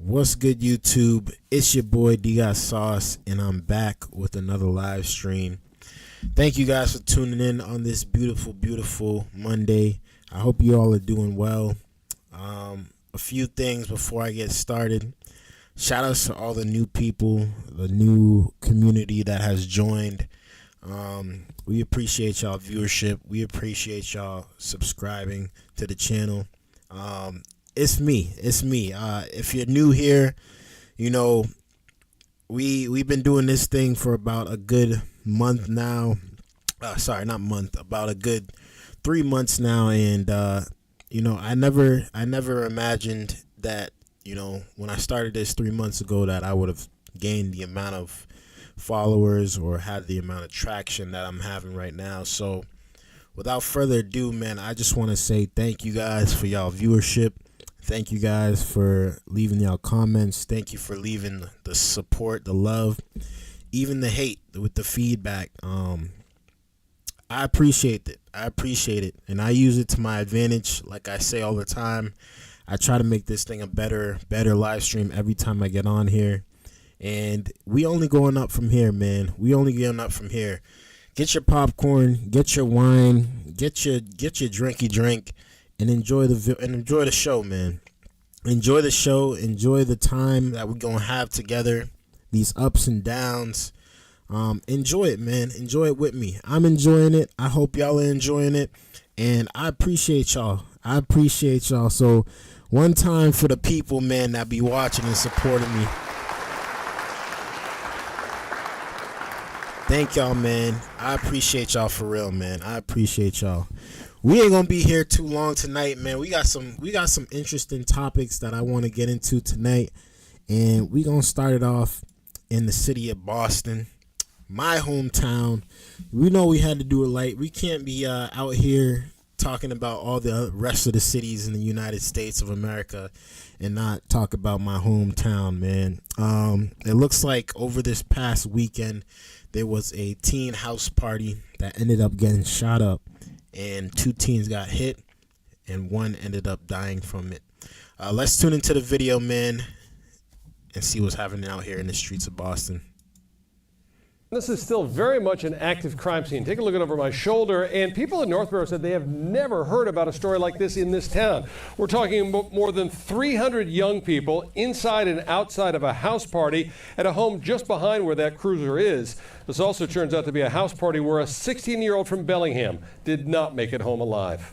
What's good, YouTube? It's your boy Dgotsauce, and I'm back with another live stream. Thank you guys for tuning in on this beautiful Monday. I hope you all are doing well. A few things before I get started. Shout outs to all the new people, the new community that has joined. We appreciate y'all viewership. We appreciate y'all subscribing to the channel. It's me. If you're new here, you know, we've been doing this thing for about a good month now. About a good 3 months now. And, you know, I never imagined that, you know, when I started this 3 months ago, that I would have gained the amount of followers or had the amount of traction that I'm having right now. So without further ado, man, I just want to say thank you guys for y'all viewership. Thank you guys for leaving y'all comments. Thank you for leaving the support, the love, even the hate with the feedback. I appreciate it. And I use it to my advantage. Like I say all the time, I try to make this thing a better live stream every time I get on here. And we only going up from here, man. We only going up from here. Get your popcorn, get your wine, get your drinky drink, and enjoy the show, man. Enjoy the show. Enjoy the time that we're gonna have together. These ups and downs. Enjoy it, man. Enjoy it with me. I'm enjoying it. I hope y'all are enjoying it, and I appreciate y'all. So, one time for the people, man, that be watching and supporting me. Thank y'all, man. I appreciate y'all for real, man. I appreciate y'all. We ain't gonna be here too long tonight, man. We got some interesting topics that I want to get into tonight, and we gonna start it off in the city of Boston, my hometown. We know we had to do it light. We can't be out here talking about all the rest of the cities in the United States of America and not talk about my hometown, man. It looks like over this past weekend there was a teen house party that ended up getting shot up, and 2 teens got hit and 1 ended up dying from it. Let's tune into the video, man, and see what's happening out here in the streets of Boston. This is still very much an active crime scene. Take a look over my shoulder, and people in Northborough said they have never heard about a story like this in this town. We're talking about more than 300 young people inside and outside of a house party at a home just behind where that cruiser is. This also turns out to be a house party where a 16-year-old from Bellingham did not make it home alive.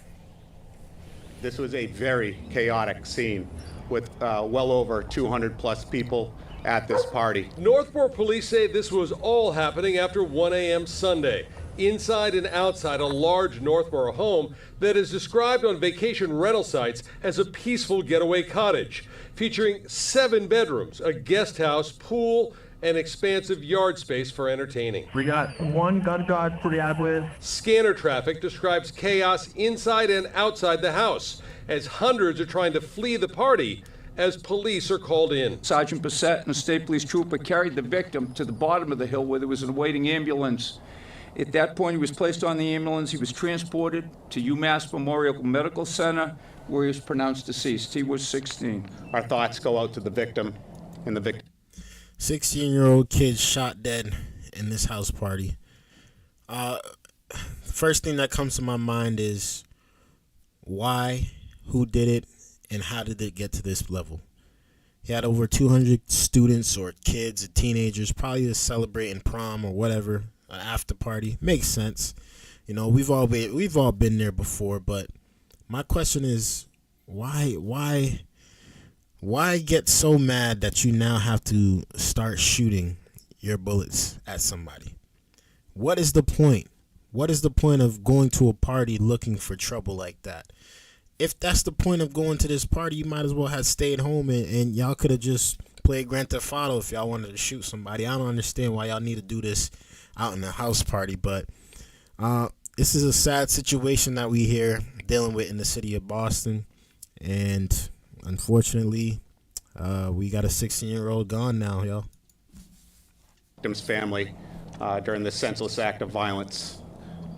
This was a very chaotic scene with well over 200 plus people at this party. Northborough police say this was all happening after 1 a.m. Sunday. Inside and outside a large Northborough home that is described on vacation rental sites as a peaceful getaway cottage, featuring 7 bedrooms, a guest house, pool, and expansive yard space for entertaining. We got 1 gun guard pretty out with. Scanner traffic describes chaos inside and outside the house as hundreds are trying to flee the party as police are called in. Sergeant Bissett and a state police trooper carried the victim to the bottom of the hill where there was an awaiting ambulance. At that point, he was placed on the ambulance. He was transported to UMass Memorial Medical Center, where he was pronounced deceased. He was 16. Our thoughts go out to the victim and the victim. 16-year-old kid shot dead in this house party. First thing that comes to my mind is why, who did it, and how did it get to this level? He had over 200 students or kids, teenagers, probably just celebrating prom or whatever, an after party. Makes sense. You know, we've all been there before, but my question is why get so mad that you now have to start shooting your bullets at somebody? What is the point? What is the point of going to a party looking for trouble like that? If that's the point of going to this party, you might as well have stayed home and y'all could have just played Grand Theft Auto if y'all wanted to shoot somebody. I don't understand why y'all need to do this out in a house party, but this is a sad situation that we here dealing with in the city of Boston, and unfortunately, we got a 16-year-old gone now, y'all. Victim's family during this senseless act of violence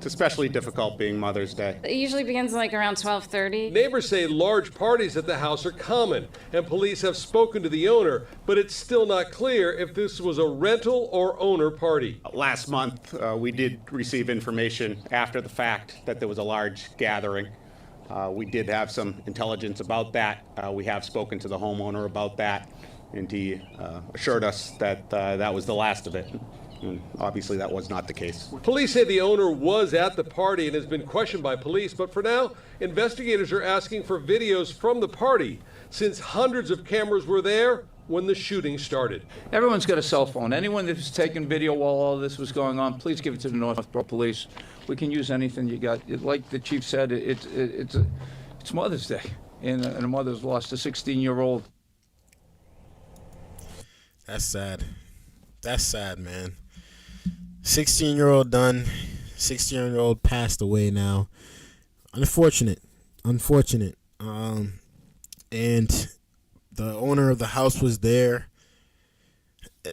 It's especially difficult being Mother's Day. It usually begins like around 12:30. Neighbors say large parties at the house are common, and police have spoken to the owner, but it's still not clear if this was a rental or owner party. Last month, we did receive information after the fact that there was a large gathering. We did have some intelligence about that. We have spoken to the homeowner about that, and he assured us that that was the last of it. And obviously, that was not the case. Police say the owner was at the party and has been questioned by police, but for now, investigators are asking for videos from the party since hundreds of cameras were there when the shooting started. Everyone's got a cell phone. Anyone that's taken video while all this was going on, please give it to the Northborough Police. We can use anything you got. Like the chief said, it's Mother's Day, and a mother's lost a 16-year-old. That's sad. That's sad, man. 16-year-old done. 16-year-old passed away now. Unfortunate. And the owner of the house was there.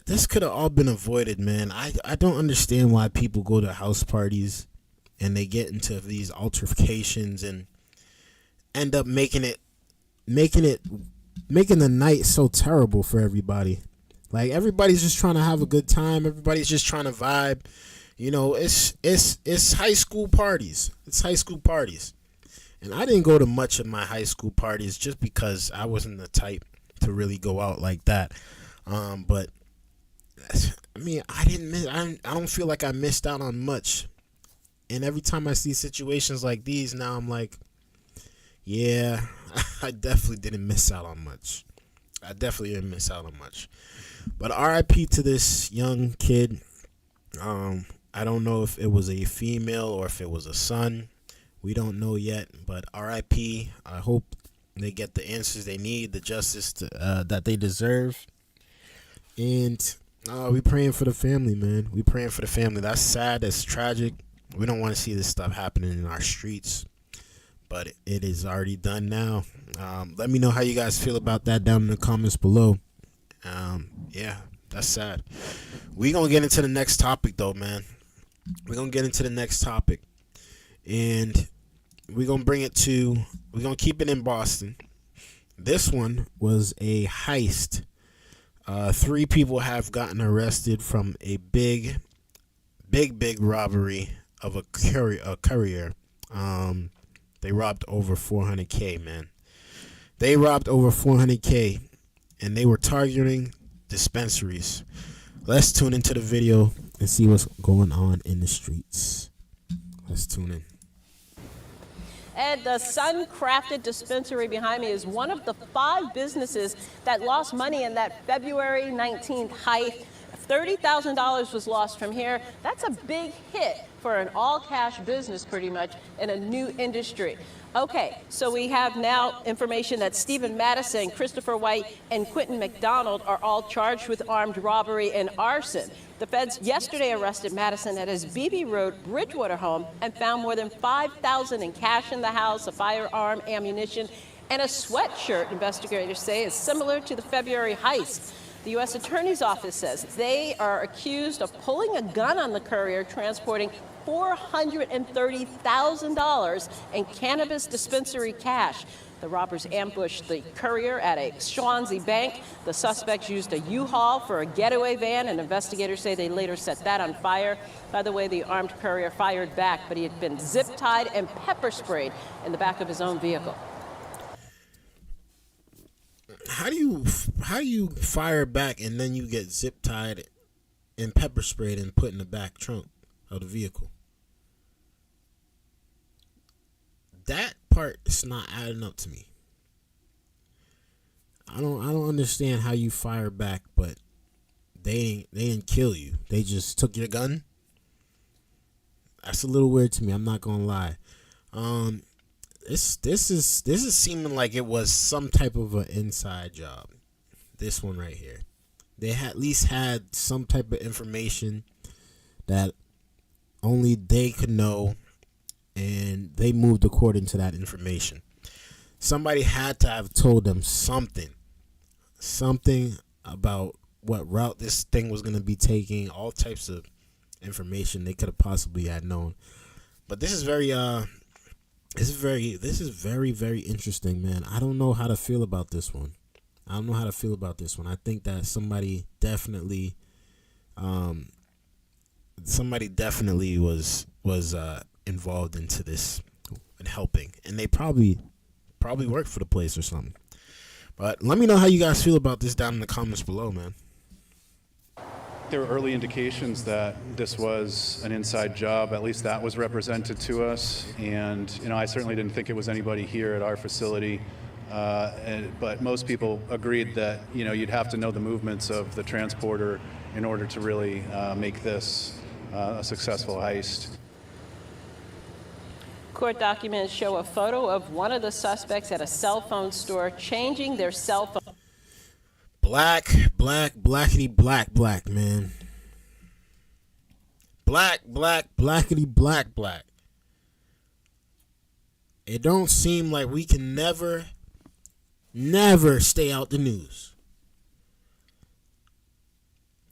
This could have all been avoided, man. I don't understand why people go to house parties and they get into these altercations and end up making the night so terrible for everybody. Like, everybody's just trying to have a good time. Everybody's just trying to vibe. You know, it's high school parties. It's high school parties. And I didn't go to much of my high school parties just because I wasn't the type to really go out like that. But I mean, I don't feel like I missed out on much. And every time I see situations like these, now I'm like, yeah, I definitely didn't miss out on much. But RIP to this young kid. I don't know if it was a female or if it was a son. We don't know yet, but RIP. I hope they get the answers they need, the justice that they deserve. And we praying for the family, man. We praying for the family. That's sad. That's tragic. We don't want to see this stuff happening in our streets. But it is already done now. Let me know how you guys feel about that down in the comments below. Yeah, that's sad. We're going to get into the next topic, though, man. We're going to get into the next topic. And we're going to keep it in Boston. This one was a heist. 3 people have gotten arrested from a big robbery of a courier. They robbed over $400K, man. They robbed over $400K, and they were targeting dispensaries. Let's tune into the video and see what's going on in the streets. Let's tune in. Ed, the Sun-Crafted dispensary behind me is one of the 5 businesses that lost money in that February 19th heist. $30,000 was lost from here. That's a big hit for an all-cash business, pretty much, in a new industry. Okay, so we have now information that Stephen Madison, Christopher White, and Quentin McDonald are all charged with armed robbery and arson. The feds yesterday arrested Madison at his Beebe Road Bridgewater home and found more than $5,000 in cash in the house, a firearm, ammunition, and a sweatshirt, investigators say, is similar to the February heist. The U.S. Attorney's Office says they are accused of pulling a gun on the courier transporting $430,000 in cannabis dispensary cash. The robbers ambushed the courier at a Swansea bank. The suspects used a U-Haul for a getaway van, and investigators say they later set that on fire. By the way, the armed courier fired back, but he had been zip-tied and pepper sprayed in the back of his own vehicle. How do you fire back and then you get zip tied and pepper sprayed and put in the back trunk of the vehicle? That part is not adding up to me. I don't understand how you fire back, but they didn't kill you. They just took your gun. That's a little weird to me. I'm not gonna lie. This is seeming like it was some type of an inside job. This one right here, they at least had some type of information that only they could know, and they moved according to that information. Somebody had to have told them something about what route this thing was going to be taking. All types of information they could have possibly had known. But this is very very interesting, man. I don't know how to feel about this one. I think that somebody definitely was involved into this and helping, and they probably worked for the place or something. But let me know how you guys feel about this down in the comments below, man. There were early indications that this was an inside job. At least that was represented to us. And, I certainly didn't think it was anybody here at our facility. But most people agreed that, you'd have to know the movements of the transporter in order to really make this a successful heist. Court documents show a photo of one of the suspects at a cell phone store changing their cell phone. Blackity black, man. Blackity black. It don't seem like we can never stay out the news.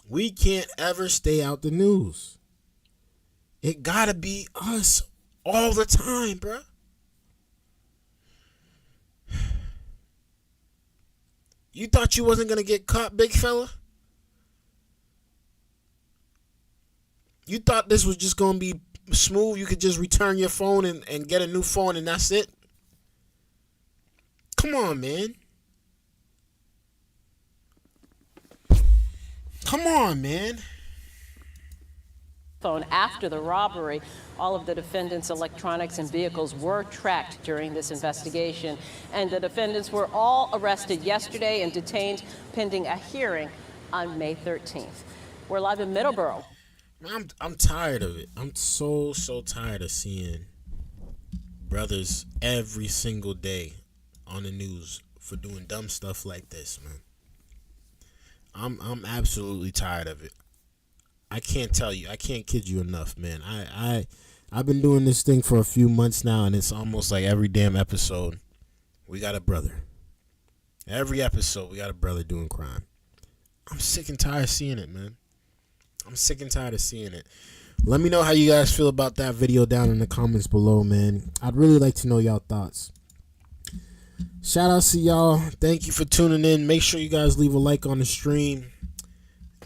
We can't ever stay out the news. It gotta be us all the time, bruh. You thought you wasn't gonna get caught, big fella? You thought this was just gonna be smooth? You could just return your phone and get a new phone and that's it? Come on, man. Phone after the robbery. All of the defendants' electronics and vehicles were tracked during this investigation, and the defendants were all arrested yesterday and detained pending a hearing on May 13th. We're live in Middleborough. I'm tired of it. I'm so tired of seeing brothers every single day on the news for doing dumb stuff like this, man. I'm absolutely tired of it. I can't kid you enough, man. I've been doing this thing for a few months now, and it's almost like every damn episode we got a brother. Every episode we got a brother doing crime. I'm sick and tired of seeing it, man. Let me know how you guys feel about that video down in the comments below, man. I'd really like to know y'all thoughts. Shout out to y'all. Thank you for tuning in. Make sure you guys leave a like on the stream.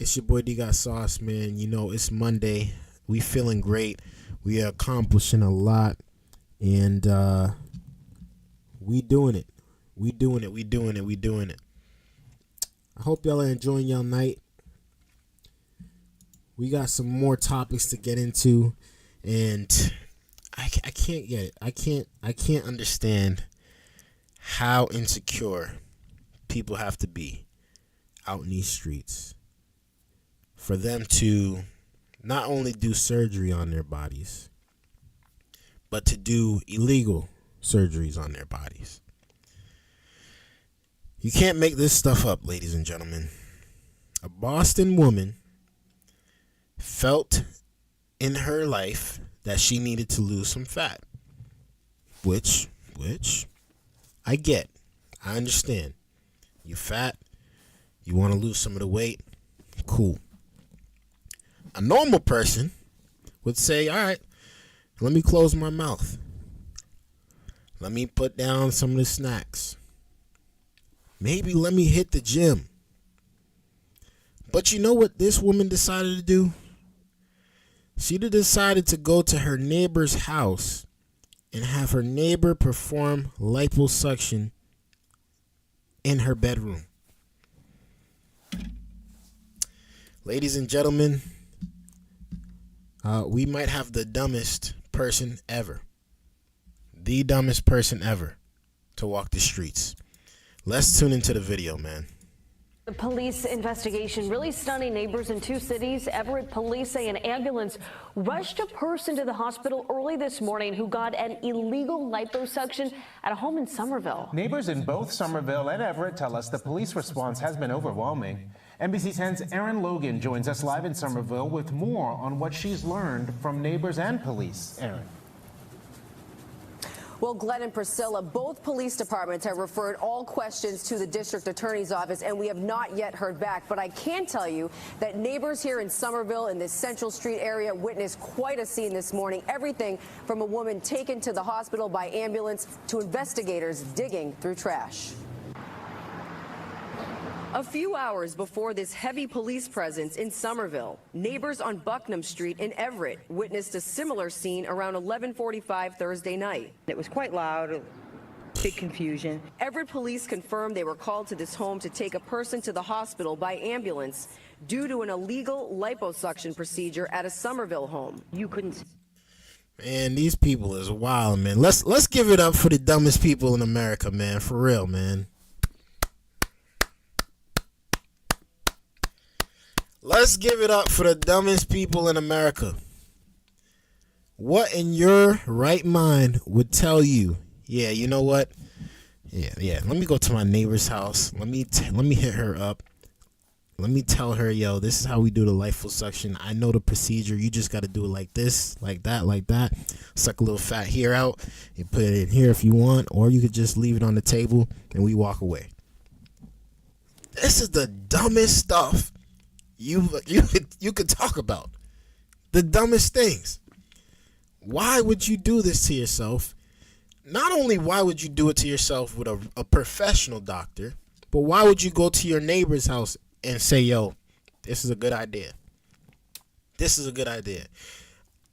It's your boy Dgotsauce, man. It's Monday. We feeling great. We are accomplishing a lot. And we doing it. I hope y'all are enjoying y'all night. We got some more topics to get into. And I can't get it. I can't understand how insecure people have to be out in these streets for them to not only do surgery on their bodies, but to do illegal surgeries on their bodies. You can't make this stuff up, ladies and gentlemen. A Boston woman felt in her life that she needed to lose some fat, which I get. I understand. You fat, you want to lose some of the weight, cool. A normal person would say, all right, let me close my mouth. Let me put down some of the snacks. Maybe let me hit the gym. But you know what this woman decided to do? She decided to go to her neighbor's house and have her neighbor perform liposuction in her bedroom. Ladies and gentlemen, we might have the dumbest person ever. The dumbest person ever to walk the streets. Let's tune into the video, man. The police investigation really stunning neighbors in two cities. Everett police say an ambulance rushed a person to the hospital early this morning who got an illegal liposuction at a home in Somerville. Neighbors in both Somerville and Everett tell us the police response has been overwhelming. NBC 10's Erin Logan joins us live in Somerville with more on what she's learned from neighbors and police. Erin. Well, Glenn and Priscilla, both police departments have referred all questions to the district attorney's office, and we have not yet heard back. But I can tell you that neighbors here in Somerville in this Central Street area witnessed quite a scene this morning. Everything from a woman taken to the hospital by ambulance to investigators digging through trash. A few hours before this heavy police presence in Somerville, neighbors on Bucknam Street in Everett witnessed a similar scene around 11:45 Thursday night. It was quite loud, big confusion. Everett police confirmed they were called to this home to take a person to the hospital by ambulance due to an illegal liposuction procedure at a Somerville home. You couldn't. Man, these people is wild, man. Let's give it up for the dumbest people in America, man. For real, man. Let's give it up for the dumbest people in America. What in your right mind would tell you, yeah, you know what? Yeah. Let me go to my neighbor's house. Let me hit her up. Let me tell her, yo, this is how we do the liposuction. I know the procedure. You just got to do it like this, like that, like that. Suck a little fat here out and put it in here if you want, or you could just leave it on the table and we walk away. This is the dumbest stuff you could talk about. The dumbest things. Why would you do this to yourself? Not only why would you do it to yourself with a professional doctor, but why would you go to your neighbor's house and say, yo, this is a good idea? This is a good idea.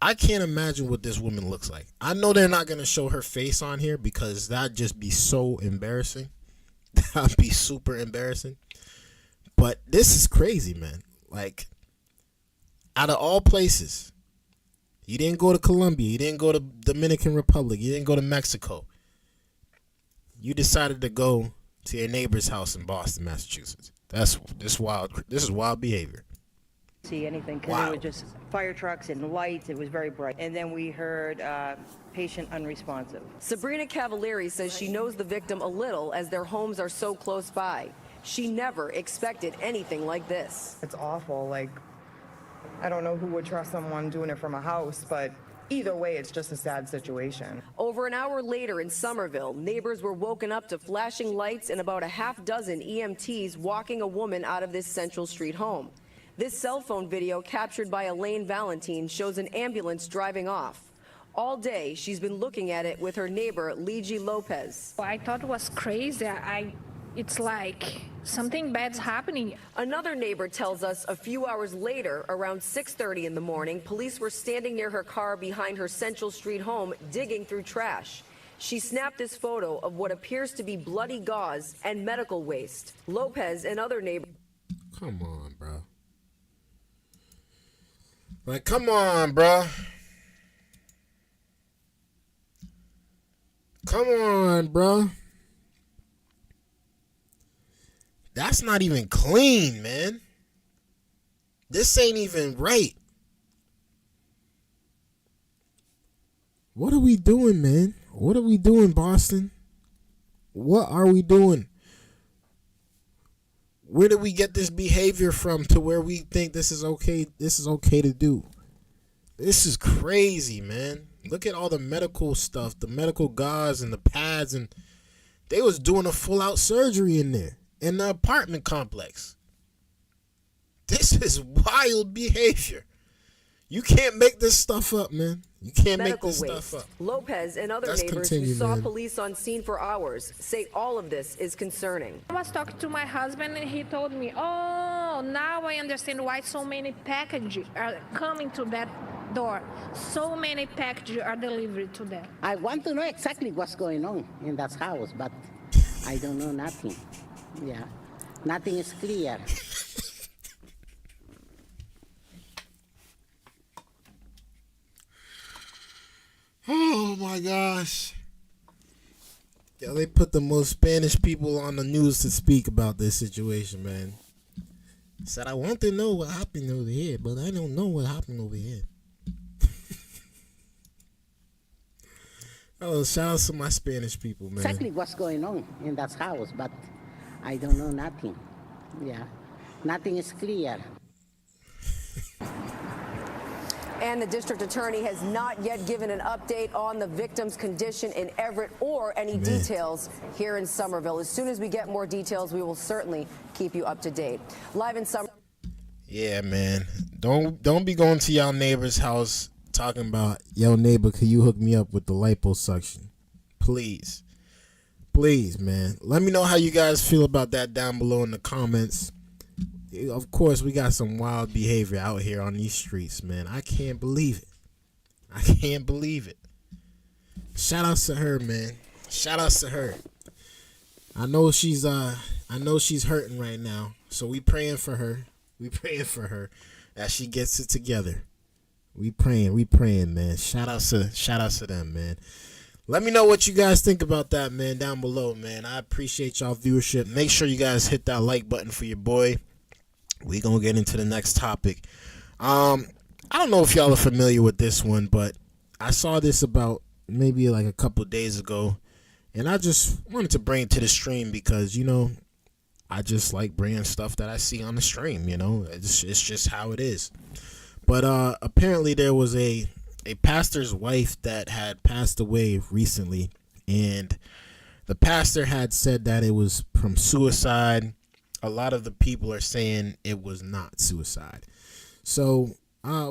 I can't imagine what this woman looks like. I know they're not going to show her face on here because that'd just be so embarrassing. That'd be super embarrassing. But this is crazy, man. Like, out of all places, you didn't go to Colombia, you didn't go to Dominican Republic, you didn't go to Mexico. You decided to go to your neighbor's house in Boston, Massachusetts. This is wild behavior. See anything because there were just fire trucks and lights. It was very bright. And then we heard patient unresponsive. Sabrina Cavalieri says she knows the victim a little as their homes are so close by. She never expected anything like this. It's awful. Like, I don't know who would trust someone doing it from a house, but either way, it's just a sad situation. Over an hour later in Somerville, neighbors were woken up to flashing lights and about a half dozen EMTs walking a woman out of this Central Street home. This cell phone video captured by Elaine Valentine shows an ambulance driving off. All day, she's been looking at it with her neighbor, Ligi Lopez. I thought it was crazy. It's like something bad's happening. Another neighbor tells us a few hours later, around 6:30 in the morning, police were standing near her car behind her Central Street home, digging through trash. She snapped this photo of what appears to be bloody gauze and medical waste. Lopez and other neighbors. Come on, bro. Like, come on, bro. Come on, bro. That's not even clean, man. This ain't even right. What are we doing, man? What are we doing, Boston? What are we doing? Where did we get this behavior from to where we think this is okay? This is okay to do. This is crazy, man. Look at all the medical stuff, the medical gauze and the pads, and they was doing a full-out surgery in there in the apartment complex. This is wild behavior. You can't make this stuff up, man. You can't make this stuff up. Lopez and other neighbors who saw police on scene for hours say all of this is concerning. I was talking to my husband and he told me, oh, now I understand why so many packages are coming to that door. So many packages are delivered to them. I want to know exactly what's going on in that house, but I don't know nothing. Yeah, nothing is clear. Oh my gosh. Yeah, they put the most Spanish people on the news to speak about this situation, man. Said, I want to know what happened over here, but I don't know what happened over here. Oh, shout out to my Spanish people, man. Exactly what's going on in that house, but I don't know nothing. Yeah, nothing is clear. And the district attorney has not yet given an update on the victim's condition in Everett or any details here in Somerville. As soon as we get more details, we will certainly keep you up to date. Live in Somerville. Yeah, man. Don't be going to y'all neighbor's house talking about, yo, neighbor, can you hook me up with the liposuction? Please. Please, man. Let me know how you guys feel about that down below in the comments. Of course, we got some wild behavior out here on these streets, man. I can't believe it. I can't believe it. Shout outs to her, man. Shout outs to her. I know she's hurting right now. So we praying for her. We praying for her as she gets it together. We praying, man. Shout outs to them, man. Let me know what you guys think about that, man, down below, man. I appreciate y'all viewership. Make sure you guys hit that like button for your boy. We gonna get into the next topic. I don't know if y'all are familiar with this one, but I saw this about maybe like a couple days ago, and I just wanted to bring it to the stream because, you know, I just like bringing stuff that I see on the stream, you know. It's just how it is. But apparently there was a pastor's wife that had passed away recently, and the pastor had said that it was from suicide. A lot of the people are saying it was not suicide. So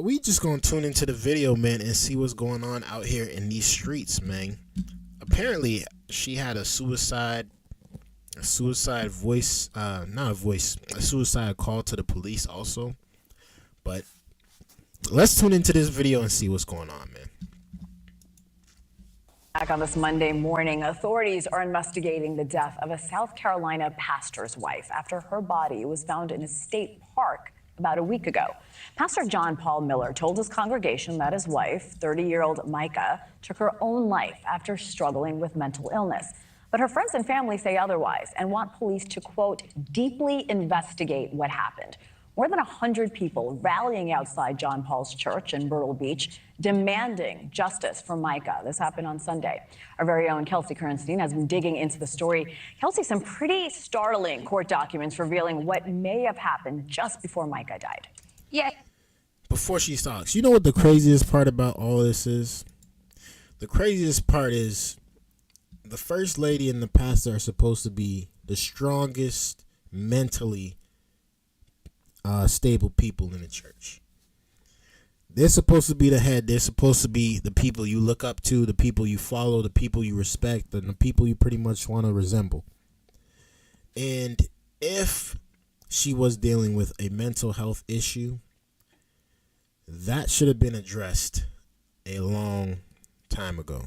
we just gonna tune into the video, man, and see what's going on out here in these streets, man. Apparently she had a suicide voice, a suicide call to the police also. But let's tune into this video and see what's going on, man. Back on this Monday morning, authorities are investigating the death of a South Carolina pastor's wife after her body was found in a state park about a week ago. Pastor John Paul Miller told his congregation that his wife, 30-year-old Micah, took her own life after struggling with mental illness. But her friends and family say otherwise and want police to, quote, deeply investigate what happened. More than 100 people rallying outside John Paul's church in Myrtle Beach, demanding justice for Micah. This happened on Sunday. Our very own Kelsey Kernstein has been digging into the story. Kelsey, some pretty startling court documents revealing what may have happened just before Micah died. Yeah. Before she talks, you know what the craziest part about all this is? The craziest part is the first lady and the pastor are supposed to be the strongest mentally stable people in the church. They're supposed to be the head. They're supposed to be the people you look up to, the people you follow, the people you respect, and the people you pretty much want to resemble. And if she was dealing with a mental health issue, that should have been addressed a long time ago.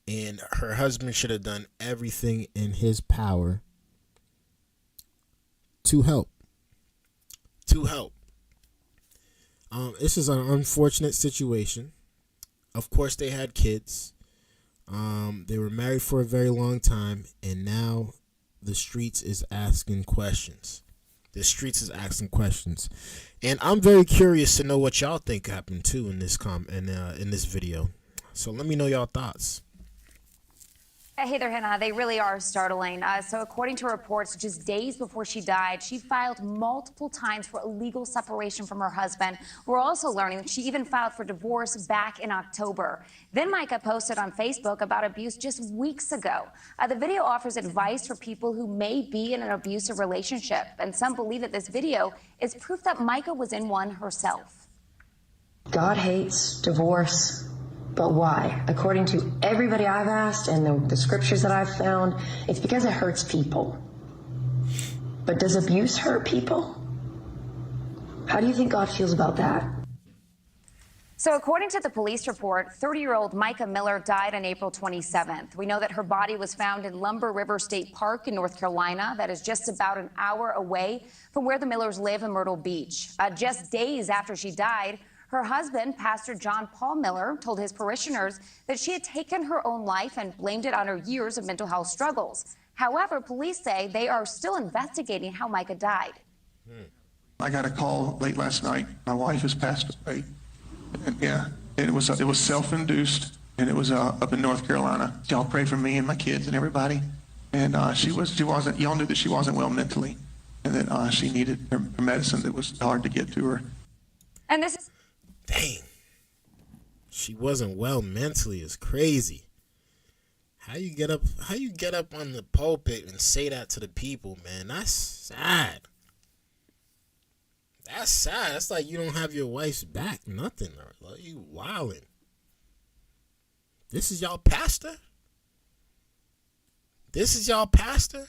And her husband should have done everything in his power to help. This is an unfortunate situation. Of course, they had kids. They were married for a very long time, and now the streets is asking questions. And I'm very curious to know what y'all think happened too in this in this video. So let me know y'all thoughts. Hey there, Hannah. They really are startling. So according to reports, just days before she died, she filed multiple times for a legal separation from her husband. We're also learning that she even filed for divorce back in October. Then Micah posted on Facebook about abuse just weeks ago. The video offers advice for people who may be in an abusive relationship, and some believe that this video is proof that Micah was in one herself. God hates divorce. But why? According to everybody I've asked and the scriptures that I've found, it's because it hurts people. But does abuse hurt people? How do you think God feels about that? So according to the police report, 30-year-old Micah Miller died on April 27th. We know that her body was found in Lumber River State Park in North Carolina. That is just about an hour away from where the Millers live in Myrtle Beach. Just days after she died, her husband, Pastor John Paul Miller, told his parishioners that she had taken her own life and blamed it on her years of mental health struggles. However, police say they are still investigating how Micah died. I got a call late last night. My wife has passed away. And yeah, it was self-induced, and it was up in North Carolina. Y'all pray for me and my kids and everybody. And y'all knew that she wasn't well mentally, and that she needed her medicine that was hard to get to her. And this is Dang. She wasn't well mentally is crazy. How you get up on the pulpit and say that to the people, man? That's sad. That's sad. That's like you don't have your wife's back. Nothing. Like you wildin'. This is y'all pastor? This is y'all pastor?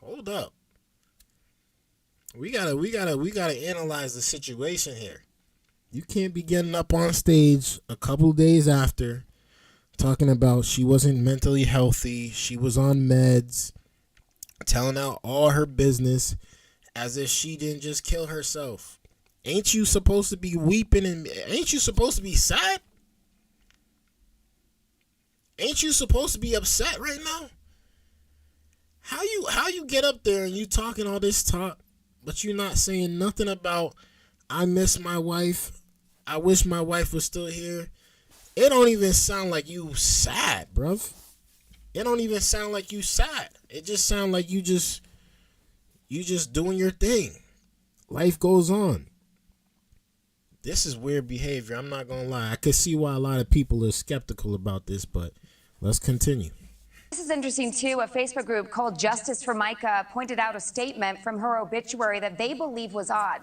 Hold up. We gotta analyze the situation here. You can't be getting up on stage a couple days after talking about she wasn't mentally healthy, she was on meds, telling out all her business as if she didn't just kill herself. Ain't you supposed to be weeping and ain't you supposed to be sad? Ain't you supposed to be upset right now? How you get up there and you talking all this talk, but you're not saying nothing about I miss my wife. I wish my wife was still here. It don't even sound like you sad, bruv. It don't even sound like you sad. It just sound like you just doing your thing. Life goes on. This is weird behavior. I'm not gonna lie. I could see why a lot of people are skeptical about this, but let's continue. This is interesting, too. A Facebook group called Justice for Micah pointed out a statement from her obituary that they believe was odd.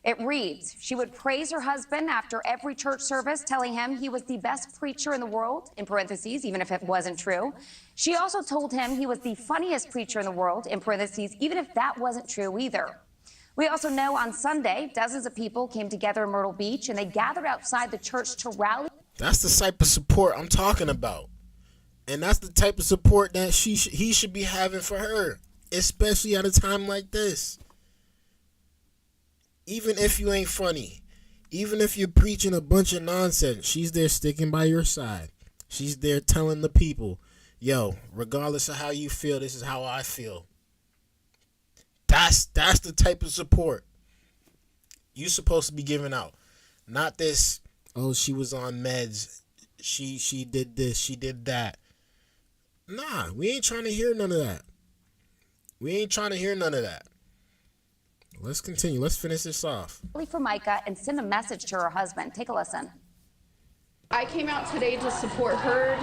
It reads, she would praise her husband after every church service, telling him he was the best preacher in the world, in parentheses, even if it wasn't true. She also told him he was the funniest preacher in the world, in parentheses, even if that wasn't true either. We also know on Sunday, dozens of people came together in Myrtle Beach, and they gathered outside the church to rally. That's the type of support I'm talking about. And that's the type of support that he should be having for her, especially at a time like this. Even if you ain't funny, even if you're preaching a bunch of nonsense, she's there sticking by your side. She's there telling the people, yo, regardless of how you feel, this is how I feel. That's the type of support you supposed to be giving out. Not this, oh, she was on meds. She did this, she did that. Nah, we ain't trying to hear none of that. We ain't trying to hear none of that. Let's continue. Let's finish this off. For Micah and send a message to her husband. Take a listen. I came out today to support her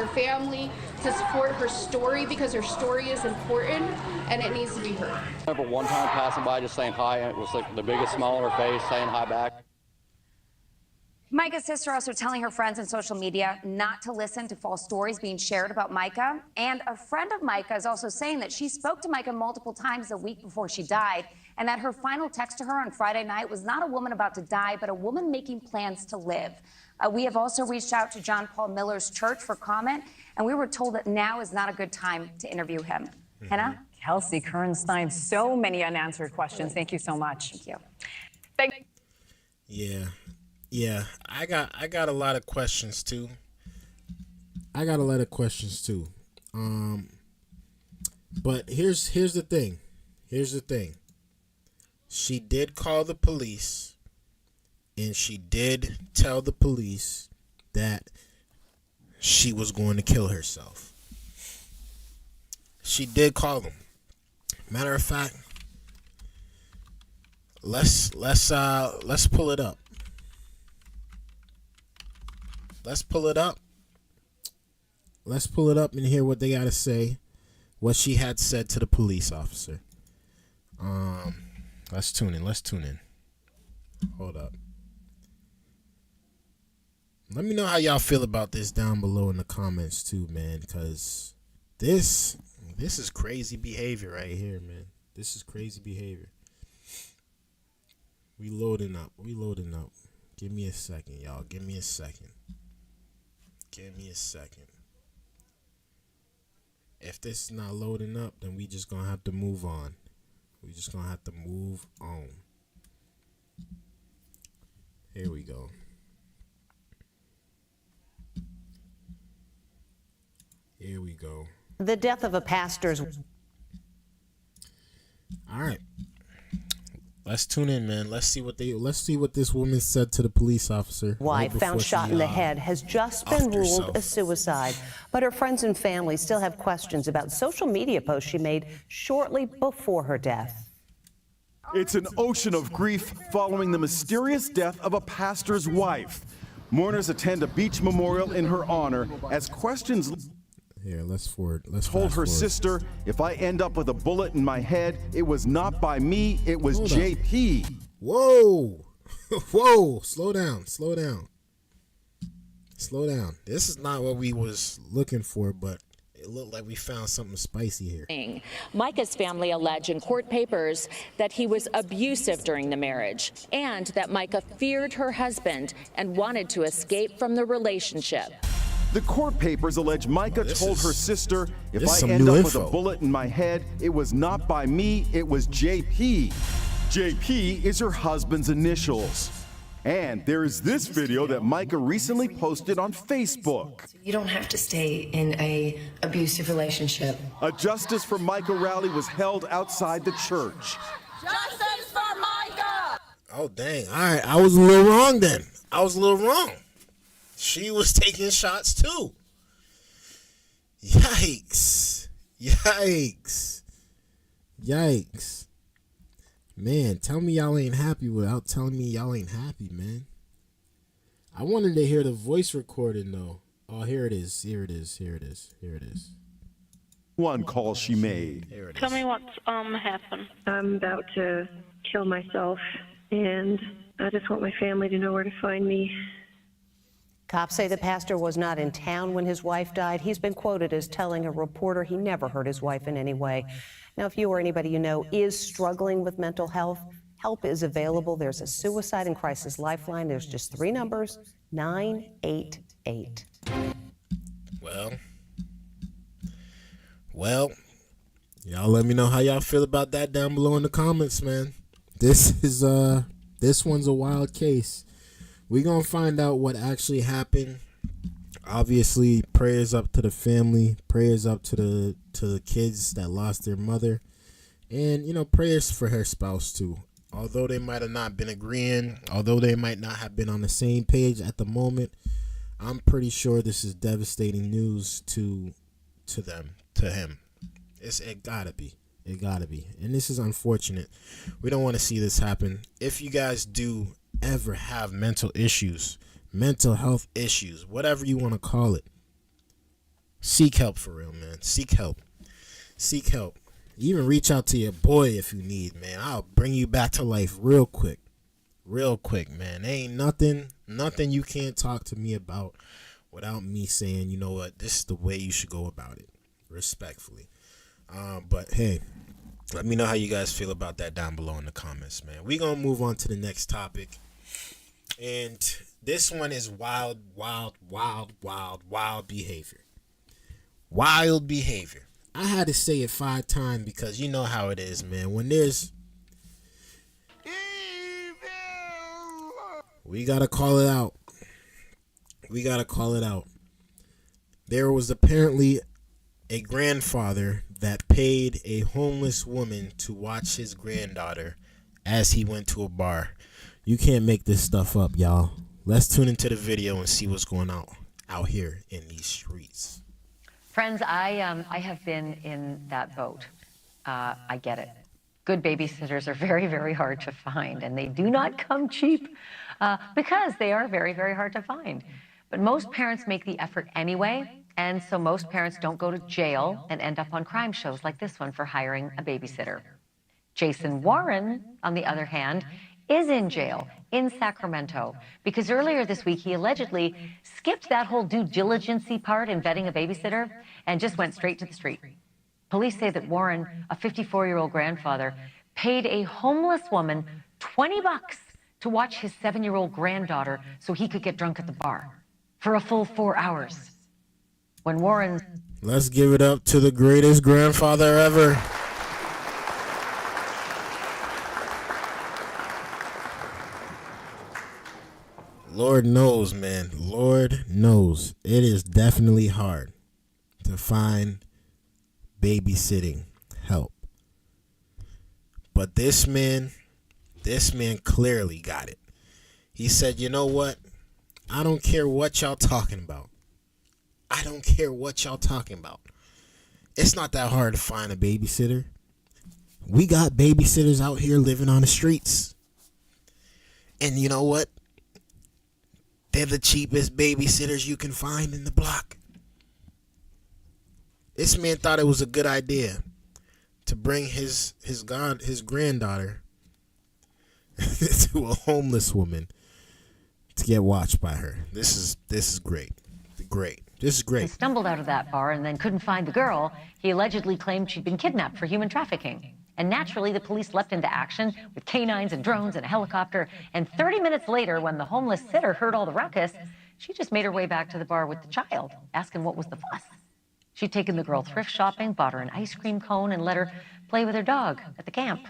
family, to support her story because her story is important and it needs to be heard. I remember one time passing by just saying hi, and it was like the biggest smile on her face, saying hi back. Micah's sister also telling her friends on social media not to listen to false stories being shared about Micah. And a friend of Micah is also saying that she spoke to Micah multiple times a week before she died, and that her final text to her on Friday night was not a woman about to die, but a woman making plans to live. We have also reached out to John Paul Miller's church for comment, and we were told that now is not a good time to interview him. Hannah? Kelsey Kernstein, so many unanswered questions. Thank you so much. Thank you. Yeah, I got a lot of questions too. But here's the thing. She did call the police, and she did tell the police that she was going to kill herself. She did call them. Matter of fact, let's pull it up. Let's pull it up and hear what they got to say, what she had said to the police officer. Let's tune in. Hold up. Let me know how y'all feel about this down below in the comments too, man, because this is crazy behavior right here, man. This is crazy behavior. We loading up. Give me a second, y'all. Give me a second. If this is not loading up, then we just gonna have to move on. Here we go. The death of a pastor's. All right. Let's tune in, man. Let's see what this woman said to the police officer. Wife found shot in the head has just been ruled a suicide, but her friends and family still have questions about social media posts she made shortly before her death. It's an ocean of grief following the mysterious death of a pastor's wife. Mourners attend a beach memorial in her honor as questions Here, let's told fast her forward. sister, if I end up with a bullet in my head, it was not by me, it was JP. Whoa. Whoa. Slow down. Slow down. Slow down. This is not what we was looking for, but it looked like we found something spicy here. Micah's family allege in court papers that he was abusive during the marriage and that Micah feared her husband and wanted to escape from the relationship. The court papers allege Micah told her sister, if this is I some end new up with info. a bullet in my head, it was not by me, it was JP. JP is her husband's initials. And there is this video that Micah recently posted on Facebook. You don't have to stay in a abusive relationship. A Justice for Micah rally was held outside the church. Justice for Micah! Oh, dang. All right. I was a little wrong then. I was a little wrong. She was taking shots too. Yikes. Yikes. Yikes. Man, tell me y'all ain't happy without telling me y'all ain't happy, man. I wanted to hear the voice recording though. Oh, here it is. Here it is. Here it is. Here it is. One call she made. Here it is. Tell me what's happened. I'm about to kill myself, and I just want my family to know where to find me. Cops say the pastor was not in town when his wife died. He's been quoted as telling a reporter he never hurt his wife in any way. Now, if you or anybody you know is struggling with mental health, help is available. There's a suicide and crisis lifeline. There's just 3 numbers, 988. Well, y'all let me know how y'all feel about that down below in the comments, man. This one's a wild case. We're going to find out what actually happened. Obviously, prayers up to the family, prayers up to the kids that lost their mother, and prayers for her spouse too. Although they might have not been agreeing, although they might not have been on the same page at the moment, I'm pretty sure this is devastating news to him. It gotta be, and this is unfortunate. We don't want to see this happen. If you guys do ever have mental health issues, whatever you want to call it, seek help for real, man. Seek help. Even reach out to your boy if you need, man. I'll bring you back to life real quick, man. There ain't nothing you can't talk to me about without me saying, you know what, this is the way you should go about it, respectfully. But hey, let me know how you guys feel about that down below in the comments, man. We're gonna move on to the next topic, and this one is wild behavior. Wild behavior. I had to say it 5 times because you know how it is, man. When there's we gotta call it out. There was apparently a grandfather that paid a homeless woman to watch his granddaughter as he went to a bar. You can't make this stuff up, y'all. Let's tune into the video and see what's going on out here in these streets. Friends, I have been in that boat. I get it. Good babysitters are very, very hard to find, and they do not come cheap because they are very, very hard to find. But most parents make the effort anyway, and so most parents don't go to jail and end up on crime shows like this one for hiring a babysitter. Jason Warren, on the other hand, is in jail in Sacramento because earlier this week he allegedly skipped that whole due diligence-y part in vetting a babysitter and just went straight to the street. Police say that Warren, a 54-year-old grandfather, paid a homeless woman $20 to watch his 7-year-old granddaughter so he could get drunk at the bar for a full 4 hours. When Warren... Let's give it up to the greatest grandfather ever. Lord knows, man. Lord knows. It is definitely hard to find babysitting help. But this man clearly got it. He said, you know what? I don't care what y'all talking about. It's not that hard to find a babysitter. We got babysitters out here living on the streets. And you know what? They're the cheapest babysitters you can find in the block. This man thought it was a good idea to bring his granddaughter to a homeless woman to get watched by her. This is great. This is great. He stumbled out of that bar and then couldn't find the girl. He allegedly claimed she'd been kidnapped for human trafficking. And naturally, the police leapt into action with canines and drones and a helicopter. And 30 minutes later, when the homeless sitter heard all the ruckus, she just made her way back to the bar with the child, asking what was the fuss. She'd taken the girl thrift shopping, bought her an ice cream cone, and let her play with her dog at the camp.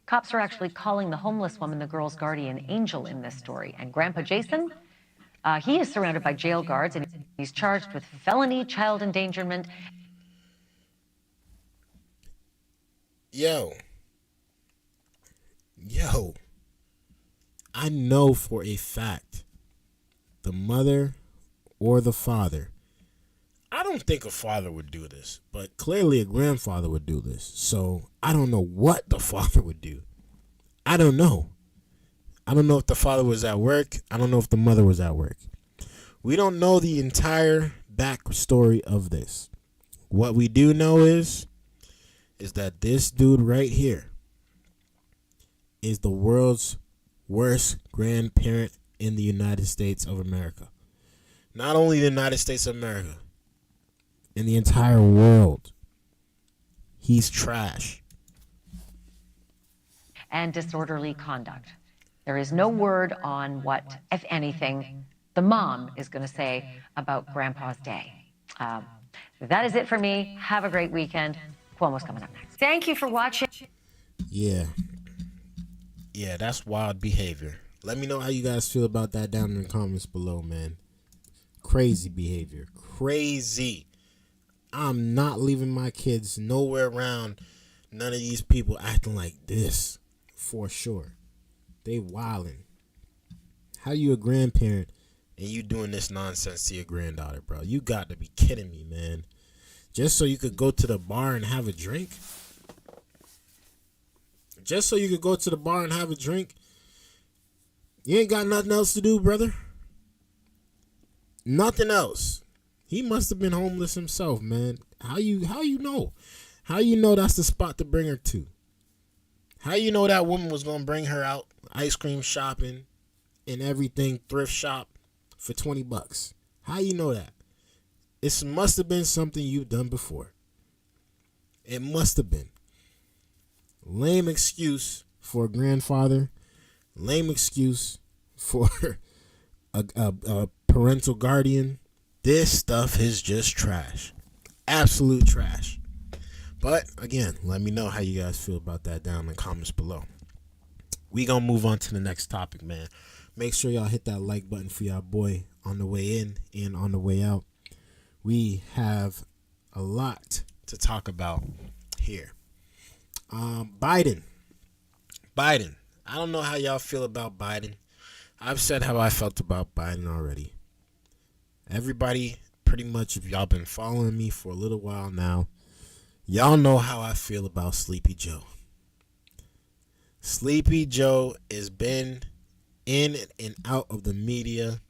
Cops are actually calling the homeless woman the girl's guardian angel in this story. And Grandpa Jason, he is surrounded by jail guards, and he's charged with felony child endangerment. Yo, I know for a fact the mother or the father, I don't think a father would do this, but clearly a grandfather would do this. So I don't know what the father would do. I don't know. I don't know if the father was at work. I don't know if the mother was at work. We don't know the entire backstory of this. What we do know is that this dude right here is the world's worst grandparent in the United States of America. Not only the United States of America, in the entire world. He's trash. And disorderly conduct. There is no word on what, if anything, the mom is going to say about Grandpa's day. That is it for me. Have a great weekend. Cuomo's coming up next. Thank you for watching. Yeah, that's wild behavior. Let me know how you guys feel about that down in the comments below, man. Crazy behavior. Crazy. I'm not leaving my kids nowhere around none of these people acting like this, for sure. They wildin'. How you a grandparent and you doing this nonsense to your granddaughter, bro? You got to be kidding me, man. Just so you could go to the bar and have a drink? Just so you could go to the bar and have a drink? You ain't got nothing else to do, brother? Nothing else. He must have been homeless himself, man. How you know? How you know that's the spot to bring her to? How you know that woman was gonna bring her out ice cream shopping and everything, thrift shop for $20? How you know that? It must have been something you've done before. It must have been. Lame excuse for a grandfather. Lame excuse for a parental guardian. This stuff is just trash. Absolute trash. But again, let me know how you guys feel about that down in the comments below. We gonna move on to the next topic, man. Make sure y'all hit that like button for y'all boy on the way in and on the way out. We have a lot to talk about here. Biden. I don't know how y'all feel about Biden. I've said how I felt about Biden already. Everybody, pretty much, if y'all been following me for a little while now, y'all know how I feel about Sleepy Joe. Sleepy Joe has been in and out of the media.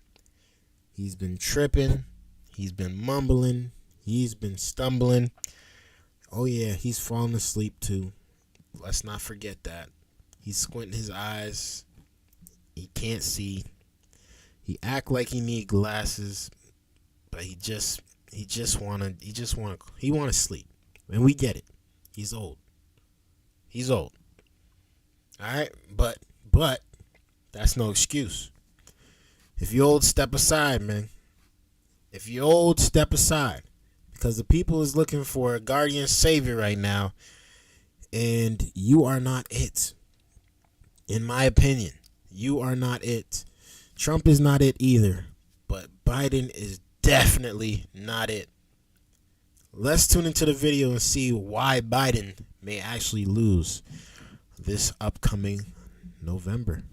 He's been tripping. He's been mumbling. He's been stumbling. Oh yeah, he's falling asleep too. Let's not forget that. He's squinting his eyes. He can't see. He act like he need glasses, but he wanna sleep. And we get it. He's old. All right, but that's no excuse. If you're old, step aside, man. If you're old, step aside, because the people is looking for a guardian savior right now, and you are not it. In my opinion, you are not it. Trump is not it either, but Biden is definitely not it. Let's tune into the video and see why Biden may actually lose this upcoming November.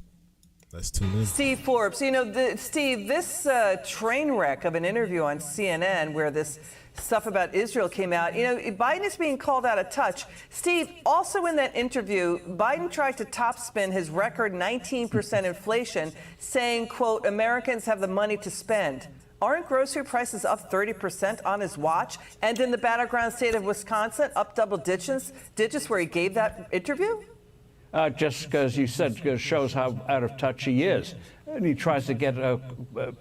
Let's tune in. Steve Forbes, Steve, this train wreck of an interview on CNN where this stuff about Israel came out, Biden is being called out of touch. Steve, also in that interview, Biden tried to topspin his record 19% inflation, saying, quote, Americans have the money to spend. Aren't grocery prices up 30% on his watch? And in the battleground state of Wisconsin, up double digits where he gave that interview? Just because you said shows how out of touch he is. And he tries to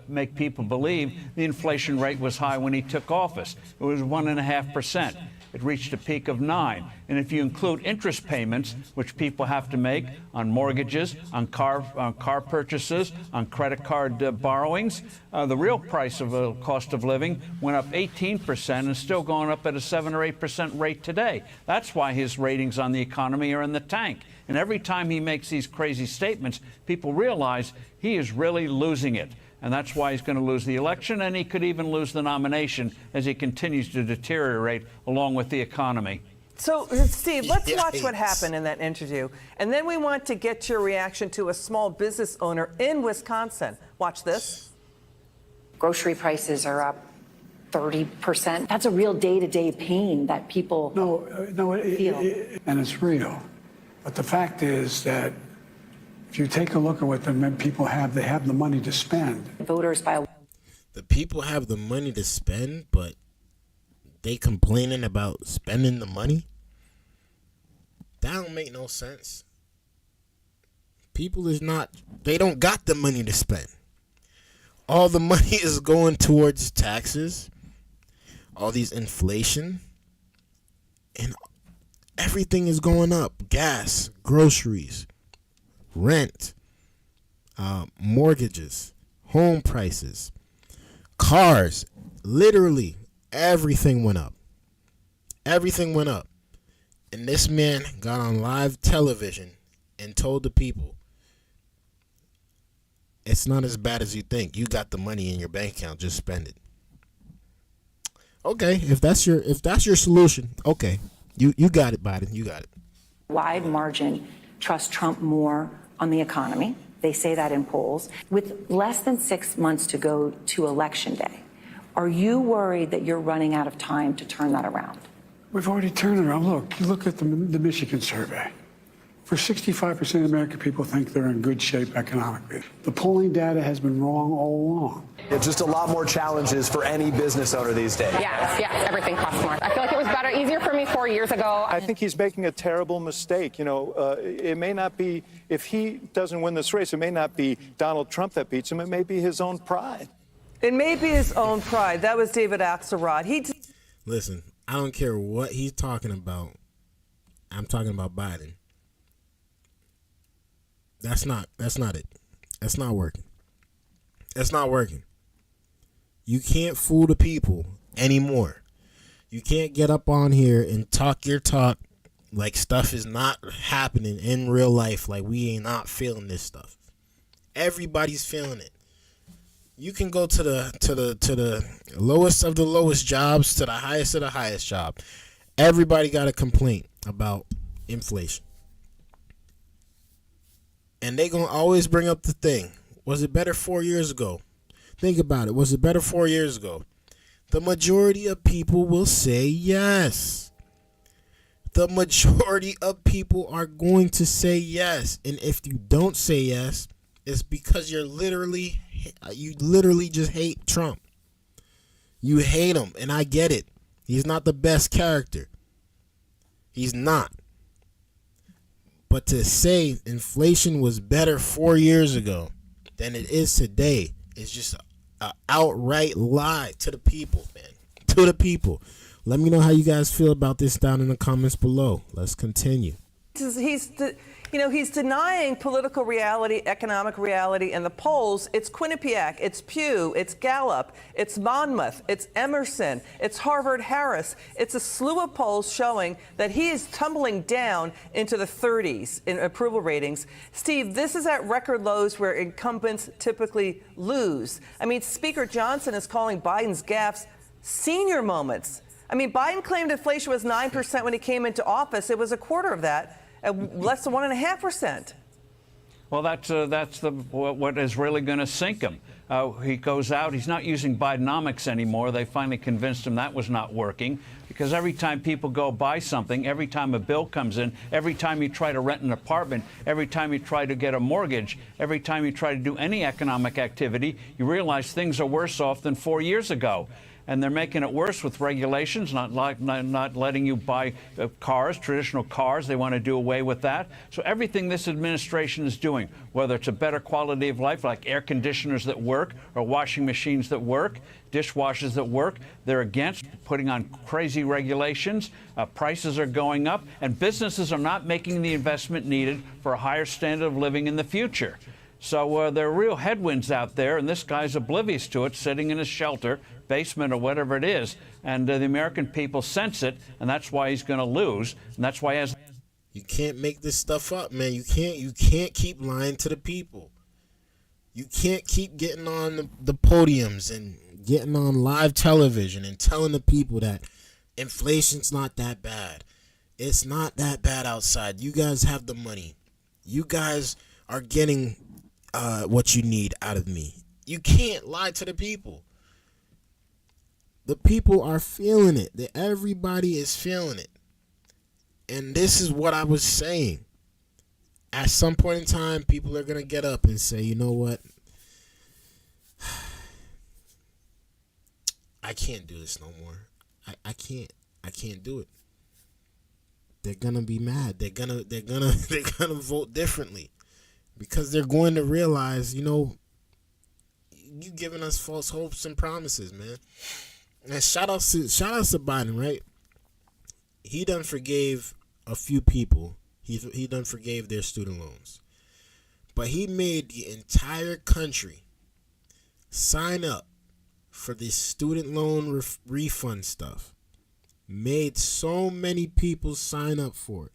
make people believe the inflation rate was high when he took office. It was 1.5%. It reached a peak of 9%. And if you include interest payments, which people have to make on mortgages, on car purchases, on credit card borrowings, the real price of cost of living went up 18% and is still going up at a 7 or 8% rate today. That's why his ratings on the economy are in the tank. And every time he makes these crazy statements, people realize he is really losing it. And that's why he's going to lose the election, and he could even lose the nomination as he continues to deteriorate along with the economy. So, Steve, let's watch what happened in that interview. And then we want to get your reaction to a small business owner in Wisconsin. Watch this. Grocery prices are up 30%. That's a real day-to-day pain that people feel. And it's real. But the fact is that if you take a look at what the people have, they have the money to spend. Voters by the people have the money to spend, but they complaining about spending the money? That don't make no sense. People they don't got the money to spend. All the money is going towards taxes, all these inflation, and everything is going up. Gas, groceries, rent, mortgages, home prices, cars. Literally, everything went up. Everything went up. And this man got on live television and told the people, it's not as bad as you think. You got the money in your bank account. Just spend it. Okay, if that's your solution, okay. You got it, Biden. You got it. Wide margin trust Trump more on the economy. They say that in polls. With less than 6 months to go to Election Day, are you worried that you're running out of time to turn that around? We've already turned it around. Look at the Michigan survey. For 65% of American people think they're in good shape economically. The polling data has been wrong all along. It's just a lot more challenges for any business owner these days. Yes, everything costs more. I feel like it was better, easier for me 4 years ago. I think he's making a terrible mistake. It may not be, if he doesn't win this race, it may not be Donald Trump that beats him. It may be his own pride. It may be his own pride. That was David Axelrod. Listen, I don't care what he's talking about. I'm talking about Biden. That's not it. That's not working. That's not working. You can't fool the people anymore. You can't get up on here and talk your talk like stuff is not happening in real life, like we ain't not feeling this stuff. Everybody's feeling it. You can go to the lowest of the lowest jobs to the highest of the highest job. Everybody got a complaint about inflation. And they going to always bring up the thing. Was it better 4 years ago? Think about it. Was it better 4 years ago? The majority of people will say yes. The majority of people are going to say yes. And if you don't say yes, it's because you literally just hate Trump. You hate him, and I get it. He's not the best character. He's not. But to say inflation was better 4 years ago than it is today is just an outright lie to the people, man. To the people. Let me know how you guys feel about this down in the comments below. Let's continue. He's denying political reality, economic reality, and the polls. It's Quinnipiac, it's Pew, it's Gallup, it's Monmouth, it's Emerson, it's Harvard-Harris. It's a slew of polls showing that he is tumbling down into the 30s in approval ratings. Steve, this is at record lows where incumbents typically lose. I mean, Speaker Johnson is calling Biden's gaffes senior moments. I mean, Biden claimed inflation was 9% when he came into office. It was a quarter of that. Less than 1.5%. Well, that's what is really going to sink him. He goes out. He's not using Bidenomics anymore. They finally convinced him that was not working, because every time people go buy something, every time a bill comes in, every time you try to rent an apartment, every time you try to get a mortgage, every time you try to do any economic activity, you realize things are worse off than 4 years ago. And they're making it worse with regulations, not letting you buy cars, traditional cars. They want to do away with that. So everything this administration is doing, whether it's a better quality of life, like air conditioners that work, or washing machines that work, dishwashers that work, they're against putting on crazy regulations. Prices are going up, and businesses are not making the investment needed for a higher standard of living in the future. So there are real headwinds out there, and this guy's oblivious to it, sitting in his shelter, basement, or whatever it is. And the American people sense it, and that's why he's going to lose. And that's why, as you can't make this stuff up, man. You can't keep lying to the people. You can't keep getting on the podiums and getting on live television and telling the people that inflation's not that bad. It's not that bad outside. You guys have the money. You guys are getting what you need out of me. You can't lie to the people. The people are feeling it. Everybody is feeling it. And this is what I was saying. At some point in time, people are going to get up and say, you know what? I can't do this no more. I can't do it. They're going to be mad. They're going to vote differently. Because they're going to realize, you know, you giving us false hopes and promises, man. And shout out to Biden, right? He done forgave a few people. He done forgave their student loans. But he made the entire country sign up for this student loan refund stuff. Made so many people sign up for it.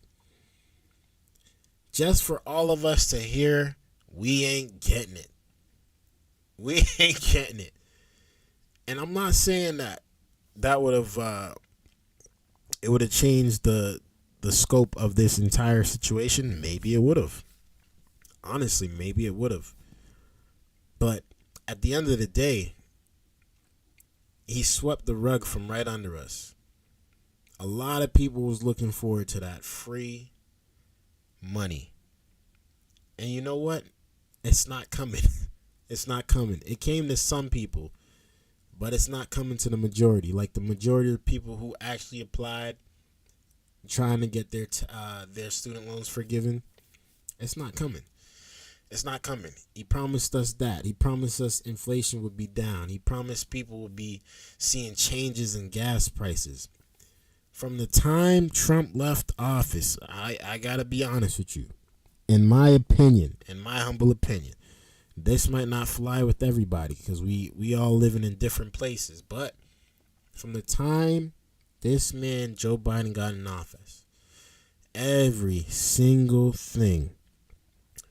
Just for all of us to hear, we ain't getting it. We ain't getting it. And I'm not saying that would have it would have changed the scope of this entire situation. Maybe it would have. Honestly, maybe it would have. But at the end of the day, he swept the rug from right under us. A lot of people was looking forward to that free money. And you know what? It's not coming. It's not coming. It came to some people, but it's not coming to the majority. Like the majority of people who actually applied, trying to get their student loans forgiven, it's not coming. It's not coming. He promised us that. He promised us inflation would be down. He promised people would be seeing changes in gas prices. From the time Trump left office, I gotta be honest with you. In my opinion, in my humble opinion, this might not fly with everybody because we all living in different places. But from the time this man, Joe Biden, got in office, every single thing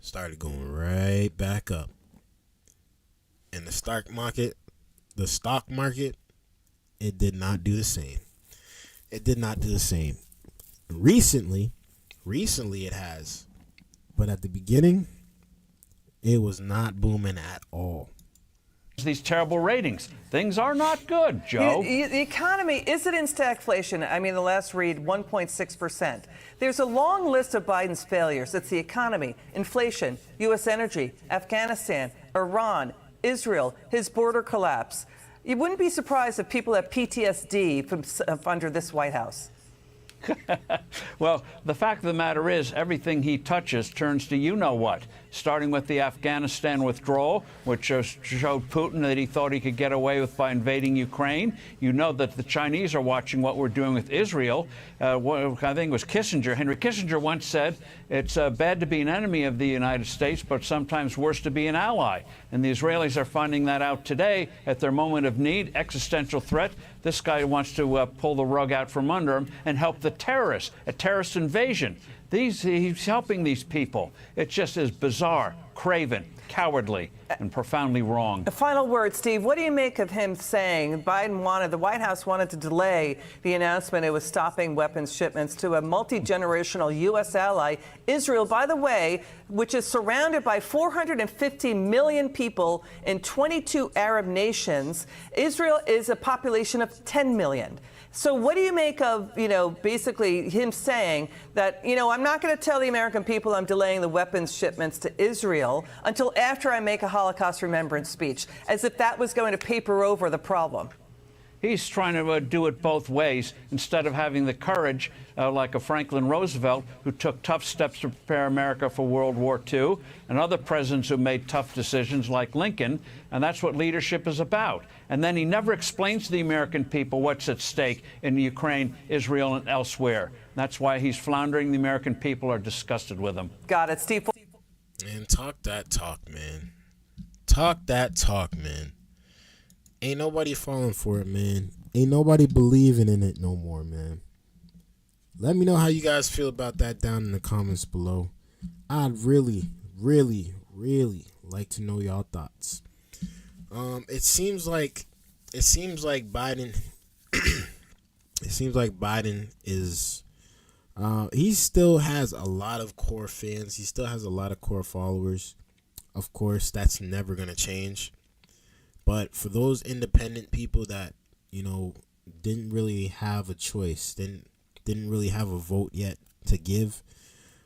started going right back up. And the stock market, it did not do the same. It did not do the same. Recently it has. But at the beginning, it was not booming at all. These terrible ratings. Things are not good, Joe. The economy, is it in stagflation? I mean, the last read, 1.6%. There's a long list of Biden's failures. It's the economy, inflation, U.S. energy, Afghanistan, Iran, Israel, his border collapse. You wouldn't be surprised if people have PTSD from under this White House. Well, the fact of the matter is everything he touches turns to you-know-what, starting with the Afghanistan withdrawal, which showed Putin that he thought he could get away with by invading Ukraine. You know that the Chinese are watching what we're doing with Israel. I think it was Kissinger. Henry Kissinger once said, it's bad to be an enemy of the United States, but sometimes worse to be an ally. And the Israelis are finding that out today at their moment of need, existential threat. This guy wants to pull the rug out from under him and help the terrorists, a terrorist invasion. He's helping these people. It just is bizarre, craven, cowardly, and profoundly wrong. A final word, Steve. What do you make of him saying the White House wanted to delay the announcement it was stopping weapons shipments to a multi-generational U.S. ally, Israel, by the way, which is surrounded by 450 million people in 22 Arab nations. Israel is a population of 10 million. So what do you make of, basically him saying that, I'm not going to tell the American people I'm delaying the weapons shipments to Israel until after I make a Holocaust remembrance speech, as if that was going to paper over the problem? He's trying to do it both ways instead of having the courage, like a Franklin Roosevelt, who took tough steps to prepare America for World War II, and other presidents who made tough decisions like Lincoln. And that's what leadership is about. And then he never explains to the American people what's at stake in Ukraine, Israel, and elsewhere. That's why he's floundering. The American people are disgusted with him. Got it, Steve. And talk that talk, man. Talk that talk, man. Ain't nobody falling for it, man. Ain't nobody believing in it no more, man. Let me know how you guys feel about that down in the comments below. I'd really, really, really like to know y'all thoughts. It seems like Biden is he still has a lot of core fans. He still has a lot of core followers. Of course, that's never going to change. But for those independent people that, didn't really have a choice, didn't really have a vote yet to give,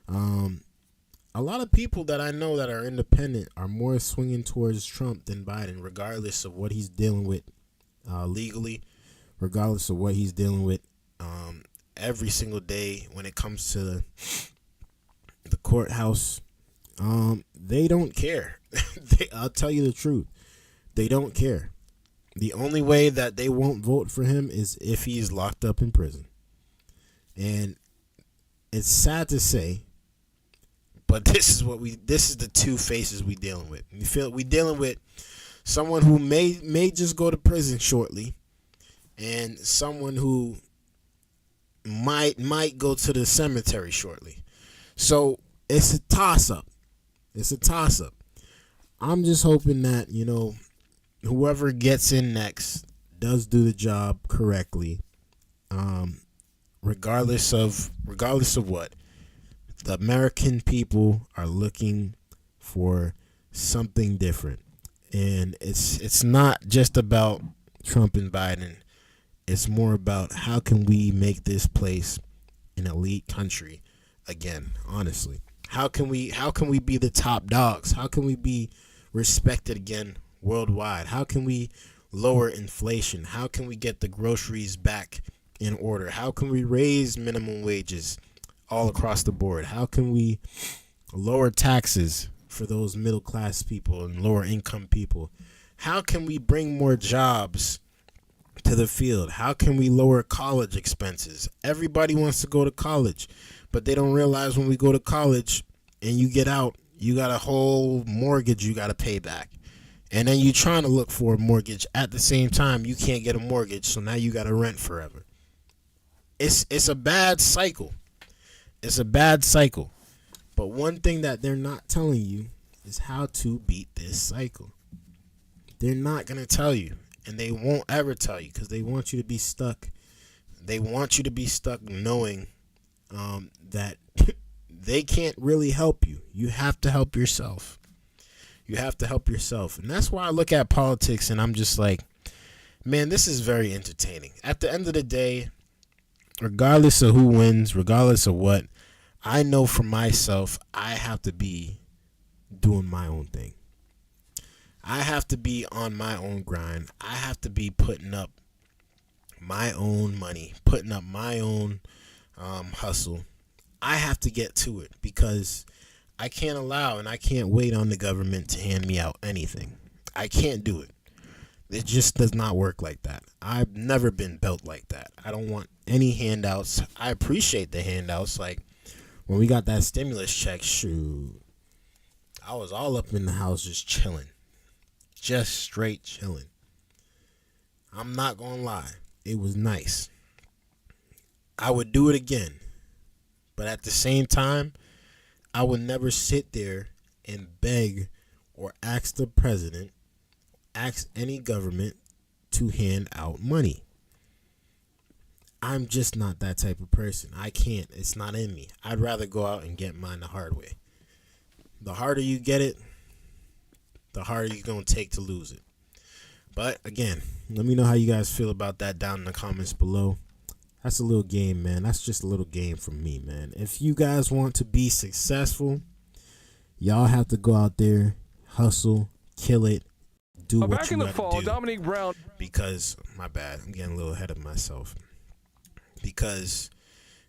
a lot of people that I know that are independent are more swinging towards Trump than Biden, regardless of what he's dealing with legally, regardless of what he's dealing with every single day when it comes to the courthouse. They don't care. I'll tell you the truth. They don't care. The only way that they won't vote for him is if he's locked up in prison. And it's sad to say, but this is the two faces we dealing with. We dealing with someone who may just go to prison shortly, and someone who might go to the cemetery shortly. So it's a toss up. I'm just hoping that, whoever gets in next does do the job correctly, regardless of what. The American people are looking for something different, and it's not just about Trump and Biden. It's more about how can we make this place an elite country again. Honestly, how can we be the top dogs? How can we be respected again worldwide? How can we lower inflation? How can we get the groceries back in order? How can we raise minimum wages all across the board? How can we lower taxes for those middle class people and lower income people? How can we bring more jobs to the field? How can we lower college expenses? Everybody wants to go to college, but they don't realize when we go to college and you get out, you got a whole mortgage you got to pay back. And then you're trying to look for a mortgage. At the same time, you can't get a mortgage, so now you got to rent forever. It's a bad cycle. It's a bad cycle. But one thing that they're not telling you is how to beat this cycle. They're not going to tell you, and they won't ever tell you, because they want you to be stuck. They want you to be stuck knowing that they can't really help you. You have to help yourself. You have to help yourself. And that's why I look at politics and I'm just like, man, this is very entertaining. At the end of the day, regardless of who wins, regardless of what, I know for myself, I have to be doing my own thing. I have to be on my own grind. I have to be putting up my own money, putting up my own hustle. I have to get to it because I can't allow and I can't wait on the government to hand me out anything. I can't do it. It just does not work like that. I've never been built like that. I don't want any handouts. I appreciate the handouts. Like when we got that stimulus check, shoot, I was all up in the house just chilling. Just straight chilling. I'm not gonna lie. It was nice. I would do it again. But at the same time, I would never sit there and beg or ask the president, ask any government to hand out money. I'm just not that type of person. I can't. It's not in me. I'd rather go out and get mine the hard way. The harder you get it, the harder you're going to take to lose it. But again, let me know how you guys feel about that down in the comments below. That's a little game, man. That's just a little game from me, man. If you guys want to be successful, y'all have to go out there, hustle, kill it, do what back you in the gotta fall, do. Dominique Brown. Because, my bad, I'm getting a little ahead of myself. Because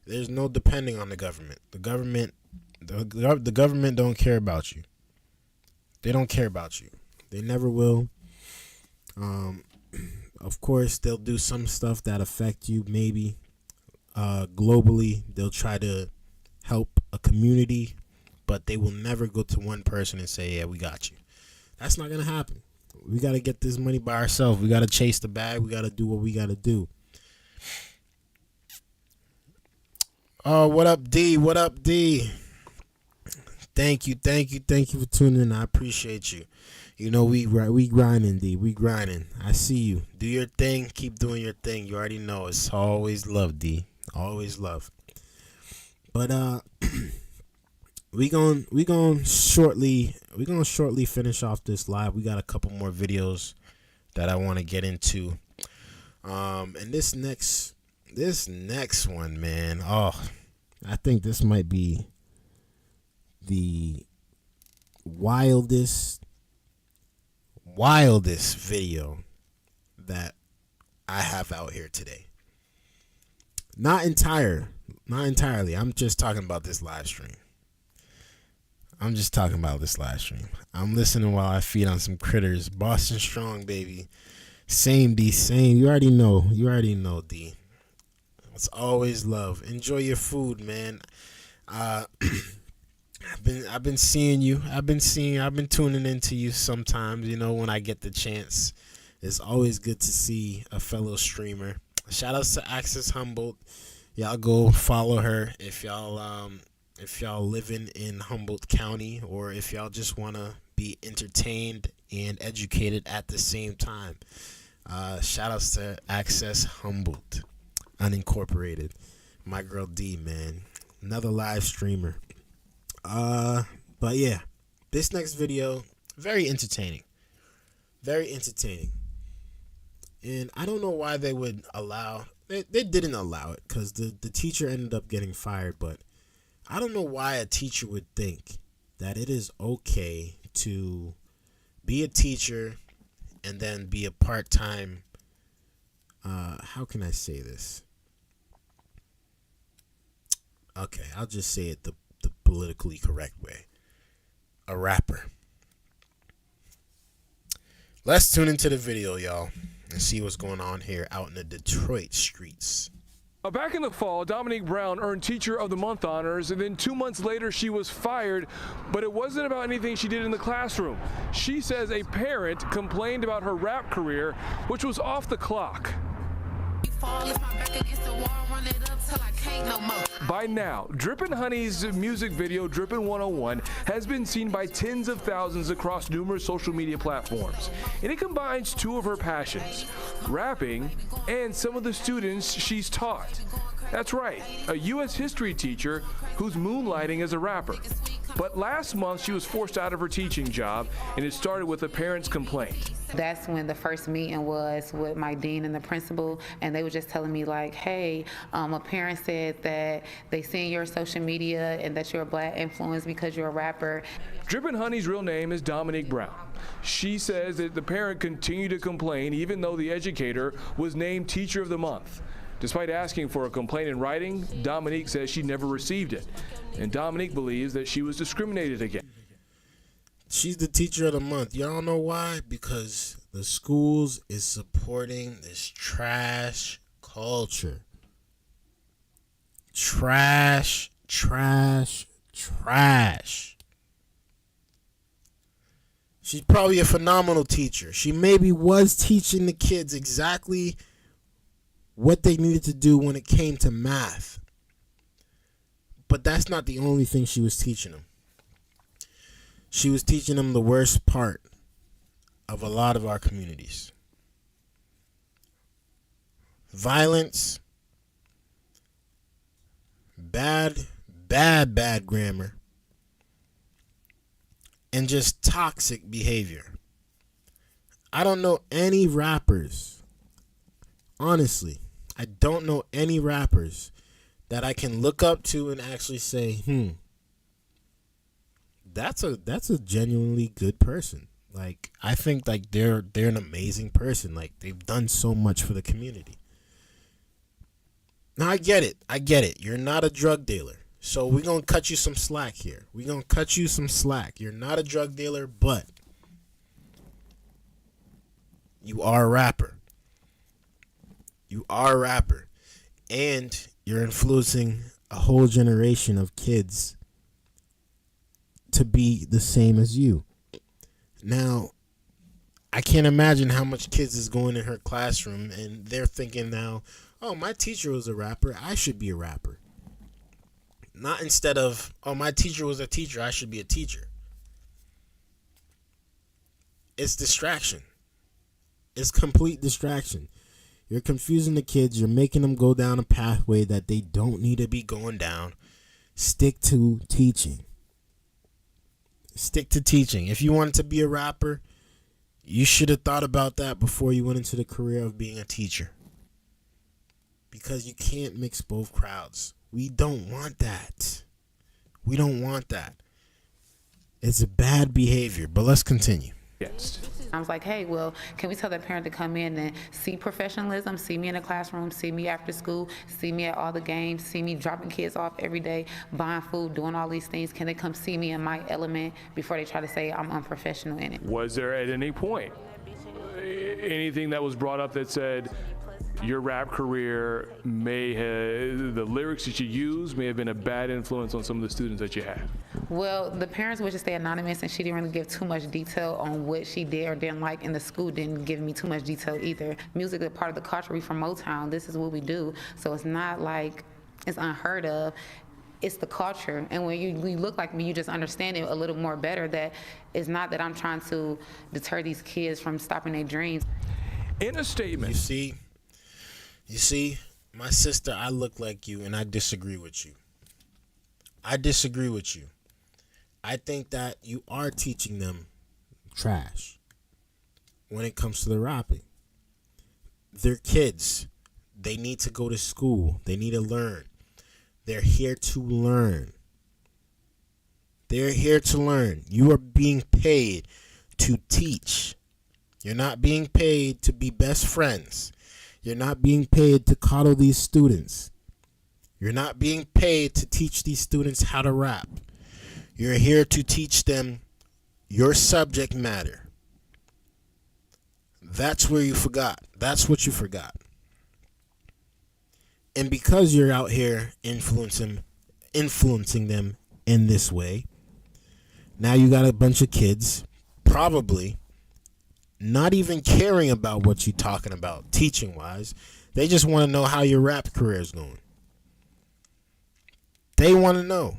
there's no depending on the government. The government don't care about you. They don't care about you. They never will. Of course, they'll do some stuff that affect you, maybe. Globally, they'll try to help a community, but they will never go to one person and say, yeah, we got you. That's not going to happen. We got to get this money by ourselves. We got to chase the bag. We got to do what we got to do. Oh, what up, D? What up, D? Thank you for tuning in. I appreciate you. You know, we grinding, D. We grinding. I see you. Do your thing. Keep doing your thing. You already know it's always love, D. Always love. But we going shortly finish off this live. We got a couple more videos that I want to get into. And this next one, man. Oh, I think this might be the wildest video that I have out here today. Not entirely. I'm just talking about this live stream. I'm listening while I feed on some critters. Boston Strong, baby. Same, D. Same. You already know, D. It's always love. Enjoy your food, man. I've been seeing you. I've been tuning into you sometimes, you know, when I get the chance. It's always good to see a fellow streamer. Shout outs to Access Humboldt. Y'all go follow her if y'all living in Humboldt County, or if y'all just want to be entertained and educated at the same time. Shout outs to Access Humboldt Unincorporated. My girl D, man. Another live streamer. But yeah, this next video, very entertaining. And I don't know why they would allow, they didn't allow it, because the teacher ended up getting fired, but I don't know why a teacher would think that it is okay to be a teacher and then be a part-time, how can I say this? Okay, I'll just say it the politically correct way. A rapper. Let's tune into the video, y'all, and see what's going on here out in the Detroit streets. Back in the fall, Dominique Brown earned Teacher of the Month honors, and then 2 months later she was fired, but it wasn't about anything she did in the classroom. She says a parent complained about her rap career, which was off the clock. By now, Drippin' Honey's music video, Drippin' 101, has been seen by tens of thousands across numerous social media platforms. And it combines two of her passions, rapping and some of the students she's taught. That's right, a U.S. history teacher who's moonlighting as a rapper. But last month, she was forced out of her teaching job, and it started with a parent's complaint. That's when the first meeting was with my dean and the principal, and they were just telling me like, hey, a parent said that they seen your social media and that you're a black influence because you're a rapper. Drippin' Honey's real name is Dominique Brown. She says that the parent continued to complain even though the educator was named Teacher of the Month. Despite asking for a complaint in writing, Dominique says she never received it. And Dominique believes that she was discriminated against. She's the Teacher of the Month. Y'all know why? Because the schools is supporting this trash culture. Trash. She's probably a phenomenal teacher. She maybe was teaching the kids exactly what they needed to do when it came to math. But that's not the only thing she was teaching him. She was teaching him the worst part of a lot of our communities. Violence, bad grammar, and just toxic behavior. I don't know any rappers, honestly, I don't know any rappers that I can look up to and actually say, that's a genuinely good person. Like, I think like they're an amazing person. Like, they've done so much for the community. Now I get it. You're not a drug dealer. So we're going to cut you some slack here. You're not a drug dealer, but you are a rapper. And you're influencing a whole generation of kids to be the same as you. Now, I can't imagine how much kids is going in her classroom and they're thinking now, oh, my teacher was a rapper, I should be a rapper. Not instead of, oh, my teacher was a teacher, I should be a teacher. It's distraction. It's complete distraction. You're confusing the kids. You're making them go down a pathway that they don't need to be going down. Stick to teaching. If you wanted to be a rapper, you should have thought about that before you went into the career of being a teacher. Because you can't mix both crowds. We don't want that. It's a bad behavior, but let's continue. Yes. I was like, hey, well, can we tell that parent to come in and see professionalism, see me in the classroom, see me after school, see me at all the games, see me dropping kids off every day, buying food, doing all these things. Can they come see me in my element before they try to say I'm unprofessional in it? Was there at any point anything that was brought up that said your rap career the lyrics that you use may have been a bad influence on some of the students that you had? Well, the parents would just stay anonymous, and she didn't really give too much detail on what she did or didn't like, and the school didn't give me too much detail either. Music is part of the culture. We from Motown. This is what we do. So it's not like it's unheard of. It's the culture. And when you look like me, you just understand it a little more better, that it's not that I'm trying to deter these kids from stopping their dreams. In a statement. You see, my sister, I look like you, and I disagree with you. I think that you are teaching them trash when it comes to the rapping. They're kids. They need to go to school. They need to learn. They're here to learn. You are being paid to teach. You're not being paid to be best friends. You're not being paid to coddle these students. You're not being paid to teach these students how to rap. You're here to teach them your subject matter. That's what you forgot. And because you're out here influencing them in this way, now you got a bunch of kids probably not even caring about what you're talking about teaching wise. They just want to know how your rap career is going. They want to know.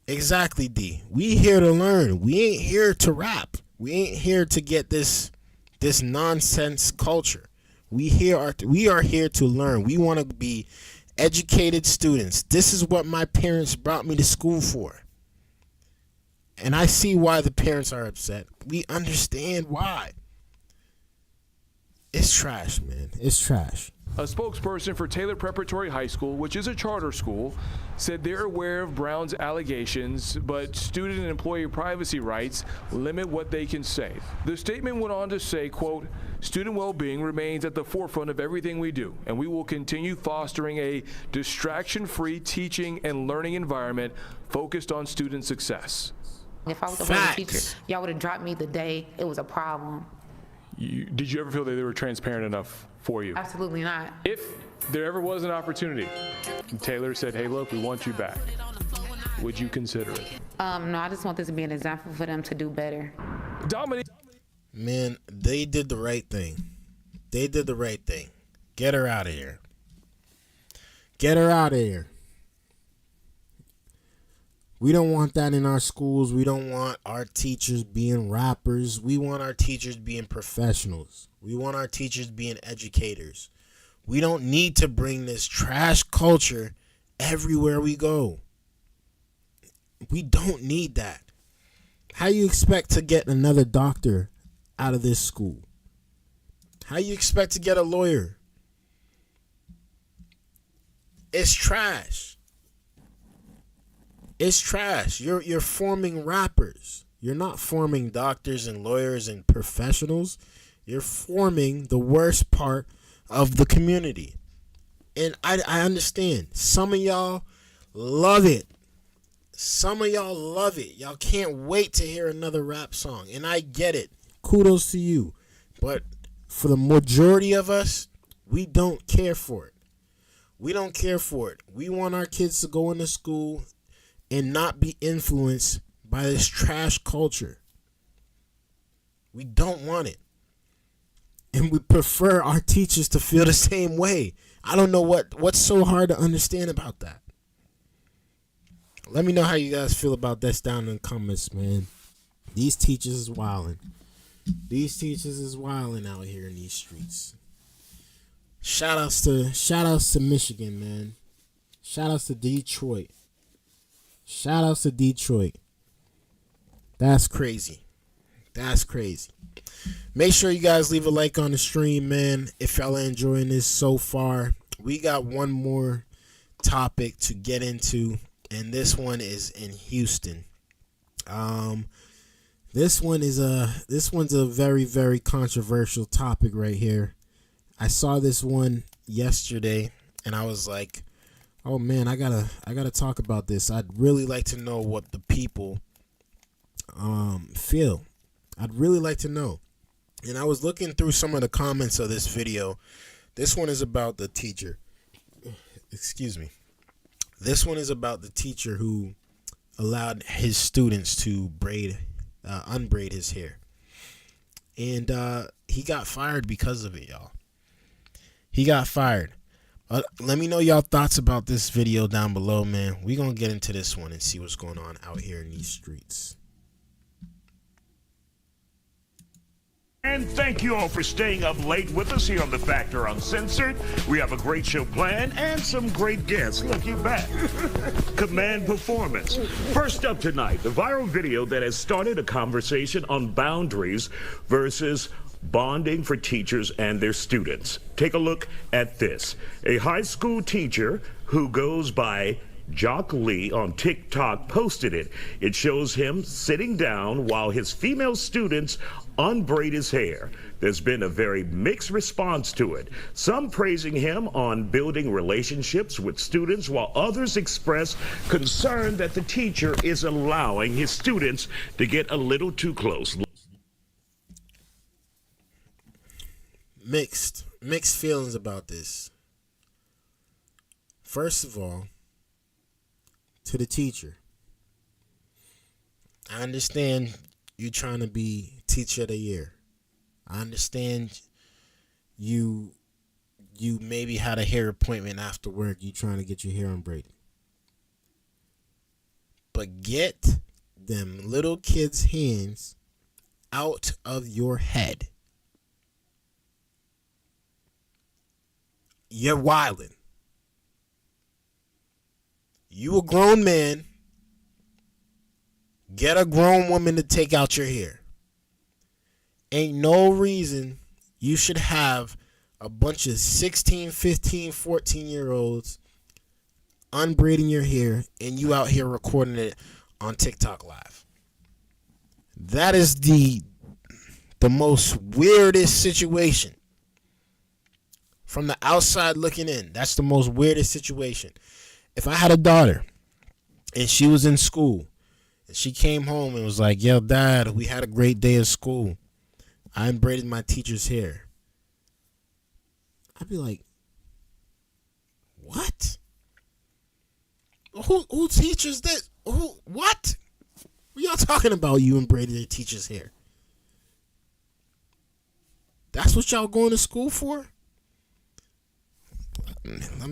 Exactly, D. We here to learn. We ain't here to rap. We ain't here to get this nonsense culture. We are here to learn. We want to be educated students. This is what my parents brought me to school for. And I see why the parents are upset. We understand why. It's trash, man. It's trash. A spokesperson for Taylor Preparatory High School, which is a charter school, said they're aware of Brown's allegations, but student and employee privacy rights limit what they can say. The statement went on to say, quote, student well-being remains at the forefront of everything we do, and we will continue fostering a distraction-free teaching and learning environment focused on student success. If I was a teacher, y'all would have dropped me the day it was a problem. Did you ever feel that they were transparent enough for you? Absolutely not. If there ever was an opportunity, and Taylor said, hey, look, we want you back, would you consider it? No, I just want this to be an example for them to do better. Dominique. Man, they did the right thing. Get her out of here. We don't want that in our schools. We don't want our teachers being rappers. We want our teachers being professionals. We want our teachers being educators. We don't need to bring this trash culture everywhere we go. We don't need that. How you expect to get another doctor out of this school? How you expect to get a lawyer? It's trash. It's trash. You're forming rappers. You're not forming doctors and lawyers and professionals. You're forming the worst part of the community. And I understand. Some of y'all love it. Some of y'all love it. Y'all can't wait to hear another rap song. And I get it. Kudos to you. But for the majority of us, we don't care for it. We don't care for it. We want our kids to go into school and not be influenced by this trash culture. We don't want it. And we prefer our teachers to feel the same way. I don't know what's so hard to understand about that. Let me know how you guys feel about this down in the comments, man. These teachers is wilding. These teachers is wilding out here in these streets. Shout outs to Michigan, man. Shout outs to Detroit. Shout outs to Detroit. That's crazy. That's crazy. Make sure you guys leave a like on the stream, man. If y'all are enjoying this so far, we got one more topic to get into, and this one is in Houston. This one's a very, very controversial topic right here. I saw this one yesterday, and I was like, oh man, I gotta talk about this. I'd really like to know what the people feel. I'd really like to know. And I was looking through some of the comments of this video. This one is about the teacher. Excuse me. This one is about the teacher who allowed his students to unbraid his hair. And he got fired because of it, y'all. He got fired. Let me know y'all thoughts about this video down below, man. We're going to get into this one and see what's going on out here in these streets. And thank you all for staying up late with us here on The Factor Uncensored. We have a great show planned and some great guests. Look, you're back. Command Performance. First up tonight, the viral video that has started a conversation on boundaries versus bonding for teachers and their students. Take a look at this. A high school teacher who goes by Jock Lee on TikTok posted it. It shows him sitting down while his female students unbraid his hair. There's been a very mixed response to it. Some praising him on building relationships with students, while others express concern that the teacher is allowing his students to get a little too close. Mixed feelings about this. First of all, to the teacher, I understand you trying to be teacher of the year. I understand you maybe had a hair appointment after work. You trying to get your hair unbraided. But get them little kids' hands out of your head. You're wildin'. You a grown man. Get a grown woman to take out your hair. Ain't no reason you should have a bunch of 16, 15, 14-year-olds unbraiding your hair and you out here recording it on TikTok Live. That is the most weirdest situation. From the outside looking in, that's the most weirdest situation. If I had a daughter and she was in school and she came home and was like, yo, Dad, we had a great day at school. I unbraided my teacher's hair. I'd be like, what? Who teaches this? What? What y'all talking about, you unbraided your teacher's hair? That's what y'all going to school for?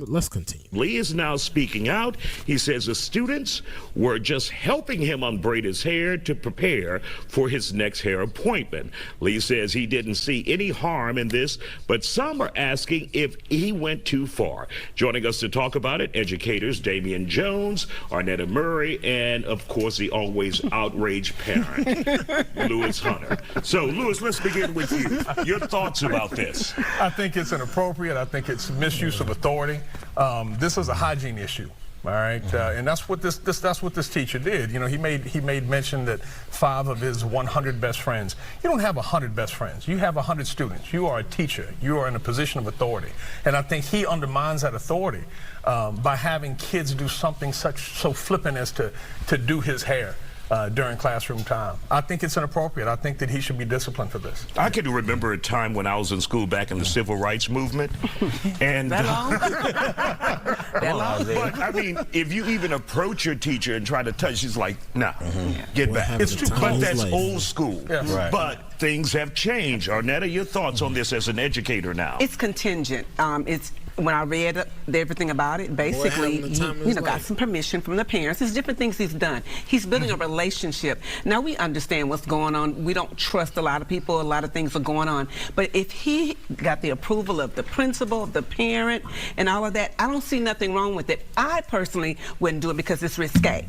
let's continue. Lee is now speaking out. He says the students were just helping him unbraid his hair to prepare for his next hair appointment. Lee says he didn't see any harm in this, but some are asking if he went too far. Joining us to talk about it, educators Damian Jones, Arnetta Murray, and of course the always outraged parent, Lewis Hunter. So Lewis, let's begin with you. Your thoughts about this? I think it's inappropriate. I think it's misuse of authority. This is a hygiene issue, all right, and that's what this teacher did. You know, he made mention that 5 of his 100 best friends. You don't have 100 best friends. You have 100 students. You are a teacher. You are in a position of authority, and I think he undermines that authority by having kids do something so flippant as to do his hair during classroom time. I think it's inappropriate. I think that he should be disciplined for this. I can remember a time when I was in school back in the civil rights movement, and That long? But I mean, if you even approach your teacher and try to touch, she's like, "Nah, get back." It's too But close. that's old school. Yes. Right. But things have changed. Arnetta, your thoughts on this as an educator now? It's contingent. It's when I read everything about it, basically, he got some permission from the parents. There's different things he's done. He's building a relationship. Now, we understand what's going on. We don't trust a lot of people. A lot of things are going on. But if he got the approval of the principal, the parent, and all of that, I don't see nothing wrong with it. I personally wouldn't do it because it's risque.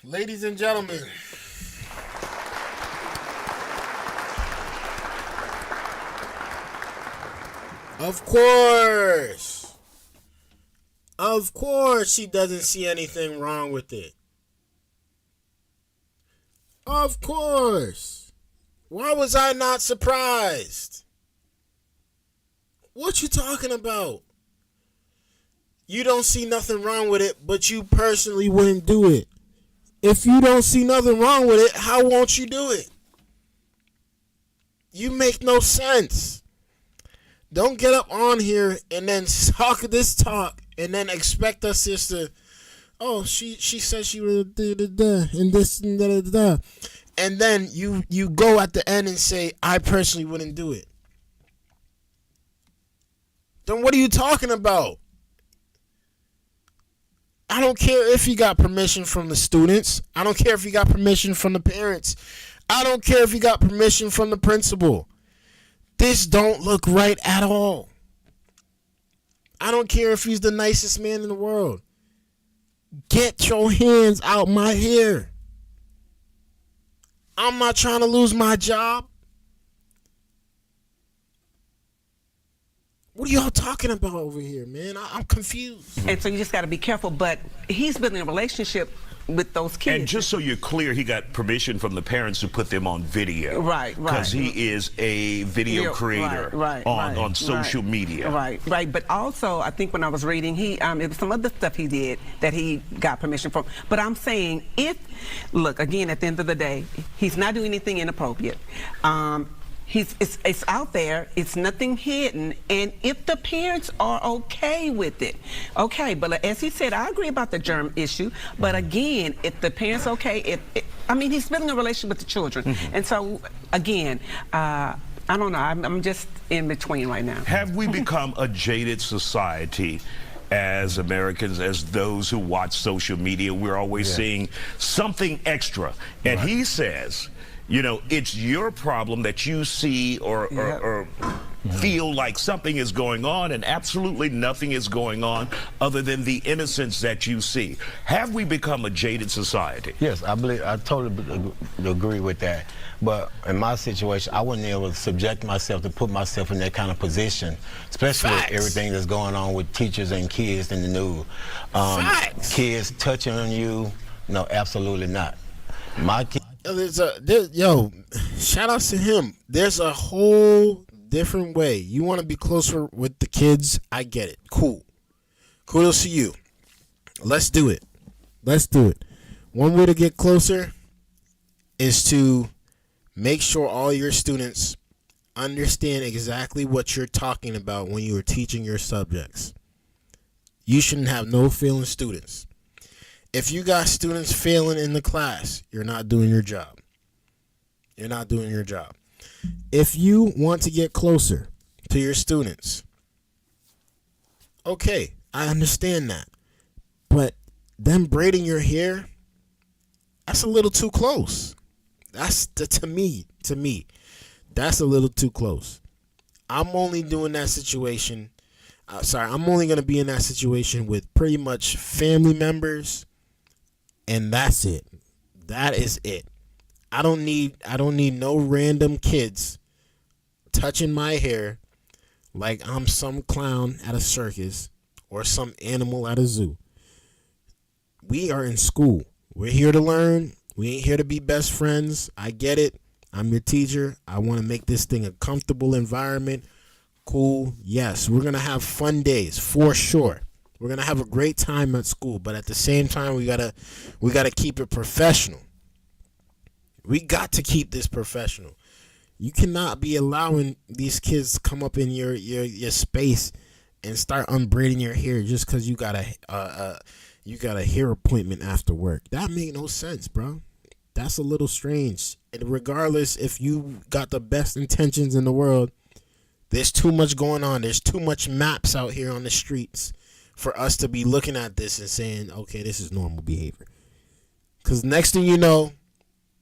Ladies and gentlemen, of course she doesn't see anything wrong with it. Of course. Why was I not surprised? What you talking about? You don't see nothing wrong with it, but you personally wouldn't do it. If you don't see nothing wrong with it, how won't you do it? You make no sense. Don't get up on here and then talk this talk and then expect us just to, oh, she said she would da and this and da. And then you go at the end and say, I personally wouldn't do it. Then what are you talking about? I don't care if you got permission from the students. I don't care if you got permission from the parents. I don't care if you got permission from the principal. This don't look right at all. I don't care if he's the nicest man in the world. Get your hands out my hair. I'm not trying to lose my job. What are y'all talking about over here, man? I'm confused. And so you just got to be careful. But he's building a relationship with those kids. And just so you're clear, he got permission from the parents to put them on video. Right. Because he is a video creator on social media. Right. But also, I think when I was reading, it was some other stuff he did that he got permission from. But I'm saying, look, again, at the end of the day, he's not doing anything inappropriate. It's out there. It's nothing hidden. And if the parents are okay with it, okay. But as he said, I agree about the germ issue. But again, if the parents okay, he's building a relationship with the children. And so, again, I don't know. I'm just in between right now. Have we become a jaded society as Americans, as those who watch social media? We're always seeing something extra. And he says, you know, it's your problem that you see or feel like something is going on, and absolutely nothing is going on other than the innocence that you see. Have we become a jaded society? Yes, I totally agree with that. But in my situation, I wouldn't be able to subject myself to put myself in that kind of position, especially with everything that's going on with teachers and kids in the news. Kids touching on you, no, absolutely not. My kids. Shout outs to him. There's a whole different way. You want to be closer with the kids, I get it. Cool. Kudos to you. Let's do it. One way to get closer is to make sure all your students understand exactly what you're talking about when you are teaching your subjects. You shouldn't have no failing students. If you got students failing in the class, you're not doing your job. You're not doing your job. If you want to get closer to your students, okay, I understand that. But them braiding your hair, that's a little too close. That's to me, that's a little too close. I'm only doing that situation. I'm only going to be in that situation with pretty much family members, and that's it. That is it. I don't need no random kids touching my hair like I'm some clown at a circus or some animal at a zoo. We are in school. We're here to learn. We ain't here to be best friends. I get it. I'm your teacher. I want to make this thing a comfortable environment. Cool. Yes, we're going to have fun days for sure. We're going to have a great time at school, but at the same time we got to keep it professional. We got to keep this professional. You cannot be allowing these kids to come up in your space and start unbraiding your hair just cuz you got a hair appointment after work. That make no sense, bro. That's a little strange. And regardless if you got the best intentions in the world, there's too much going on. There's too much maps out here on the streets for us to be looking at this and saying, okay, this is normal behavior. Because next thing you know,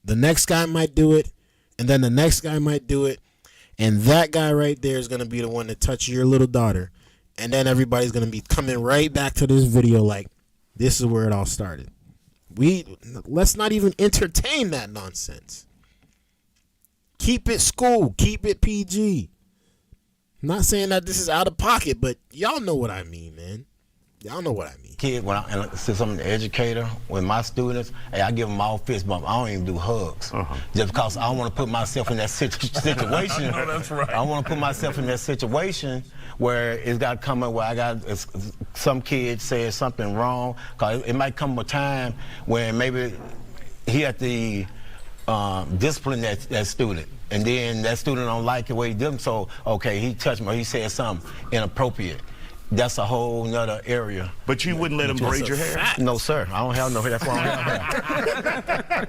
the next guy might do it, and then the next guy might do it, and that guy right there is going to be the one to touch your little daughter, and then everybody's going to be coming right back to this video like, this is where it all started. Let's not even entertain that nonsense. Keep it school. Keep it PG. I'm not saying that this is out of pocket, but y'all know what I mean, man. Y'all know what I mean. Kid, since I'm an educator, with my students, hey, I give them all fist bump. I don't even do hugs. Just because I don't want to put myself in that situation. No, that's right. I want to put myself in that situation where it's got to come up where some kid says something wrong. Because it might come a time when maybe he had to discipline that student. And then that student don't like the way he did him. So, okay, he touched me or he said something inappropriate. That's a whole nother area. But you wouldn't let him braid your hair? No, sir. I don't have no hair. That's why I don't have hair.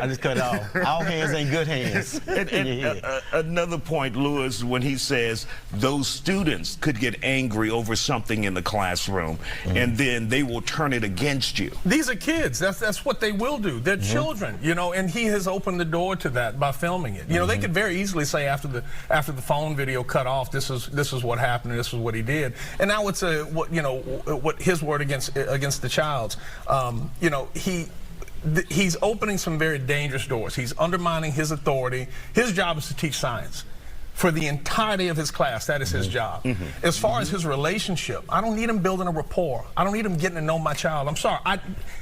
I just cut it off. All hands ain't good hands. And another point, Lewis, when he says those students could get angry over something in the classroom, and then they will turn it against you. These are kids. That's what they will do. They're children, you know, and he has opened the door to that by filming it. You know, they could very easily say after the phone video cut off, this is what happened and this is what he did. And now it's what his word against the child's. You know, he's opening some very dangerous doors. He's undermining his authority. His job is to teach science for the entirety of his class. That is his job. As far as his relationship, I don't need him building a rapport. I don't need him getting to know my child. I'm sorry.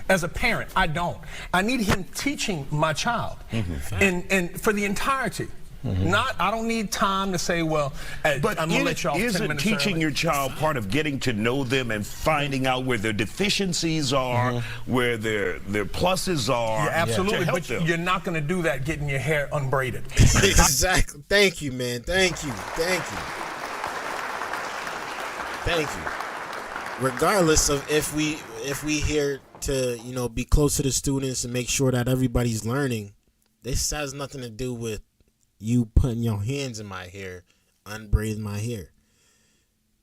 As a parent, I don't. I need him teaching my child, and for the entirety. I don't need time to say, well, but I'm gonna let y'all 10 isn't minutes teaching early. your child part of getting to know them and finding out where their deficiencies are, where their pluses are? Yeah, absolutely. To help But them. you're not going to do that getting your hair unbraided. Exactly. Thank you, man. Thank you. Regardless of if we here to be close to the students and make sure that everybody's learning, this has nothing to do with you putting your hands in my hair, unbraiding my hair.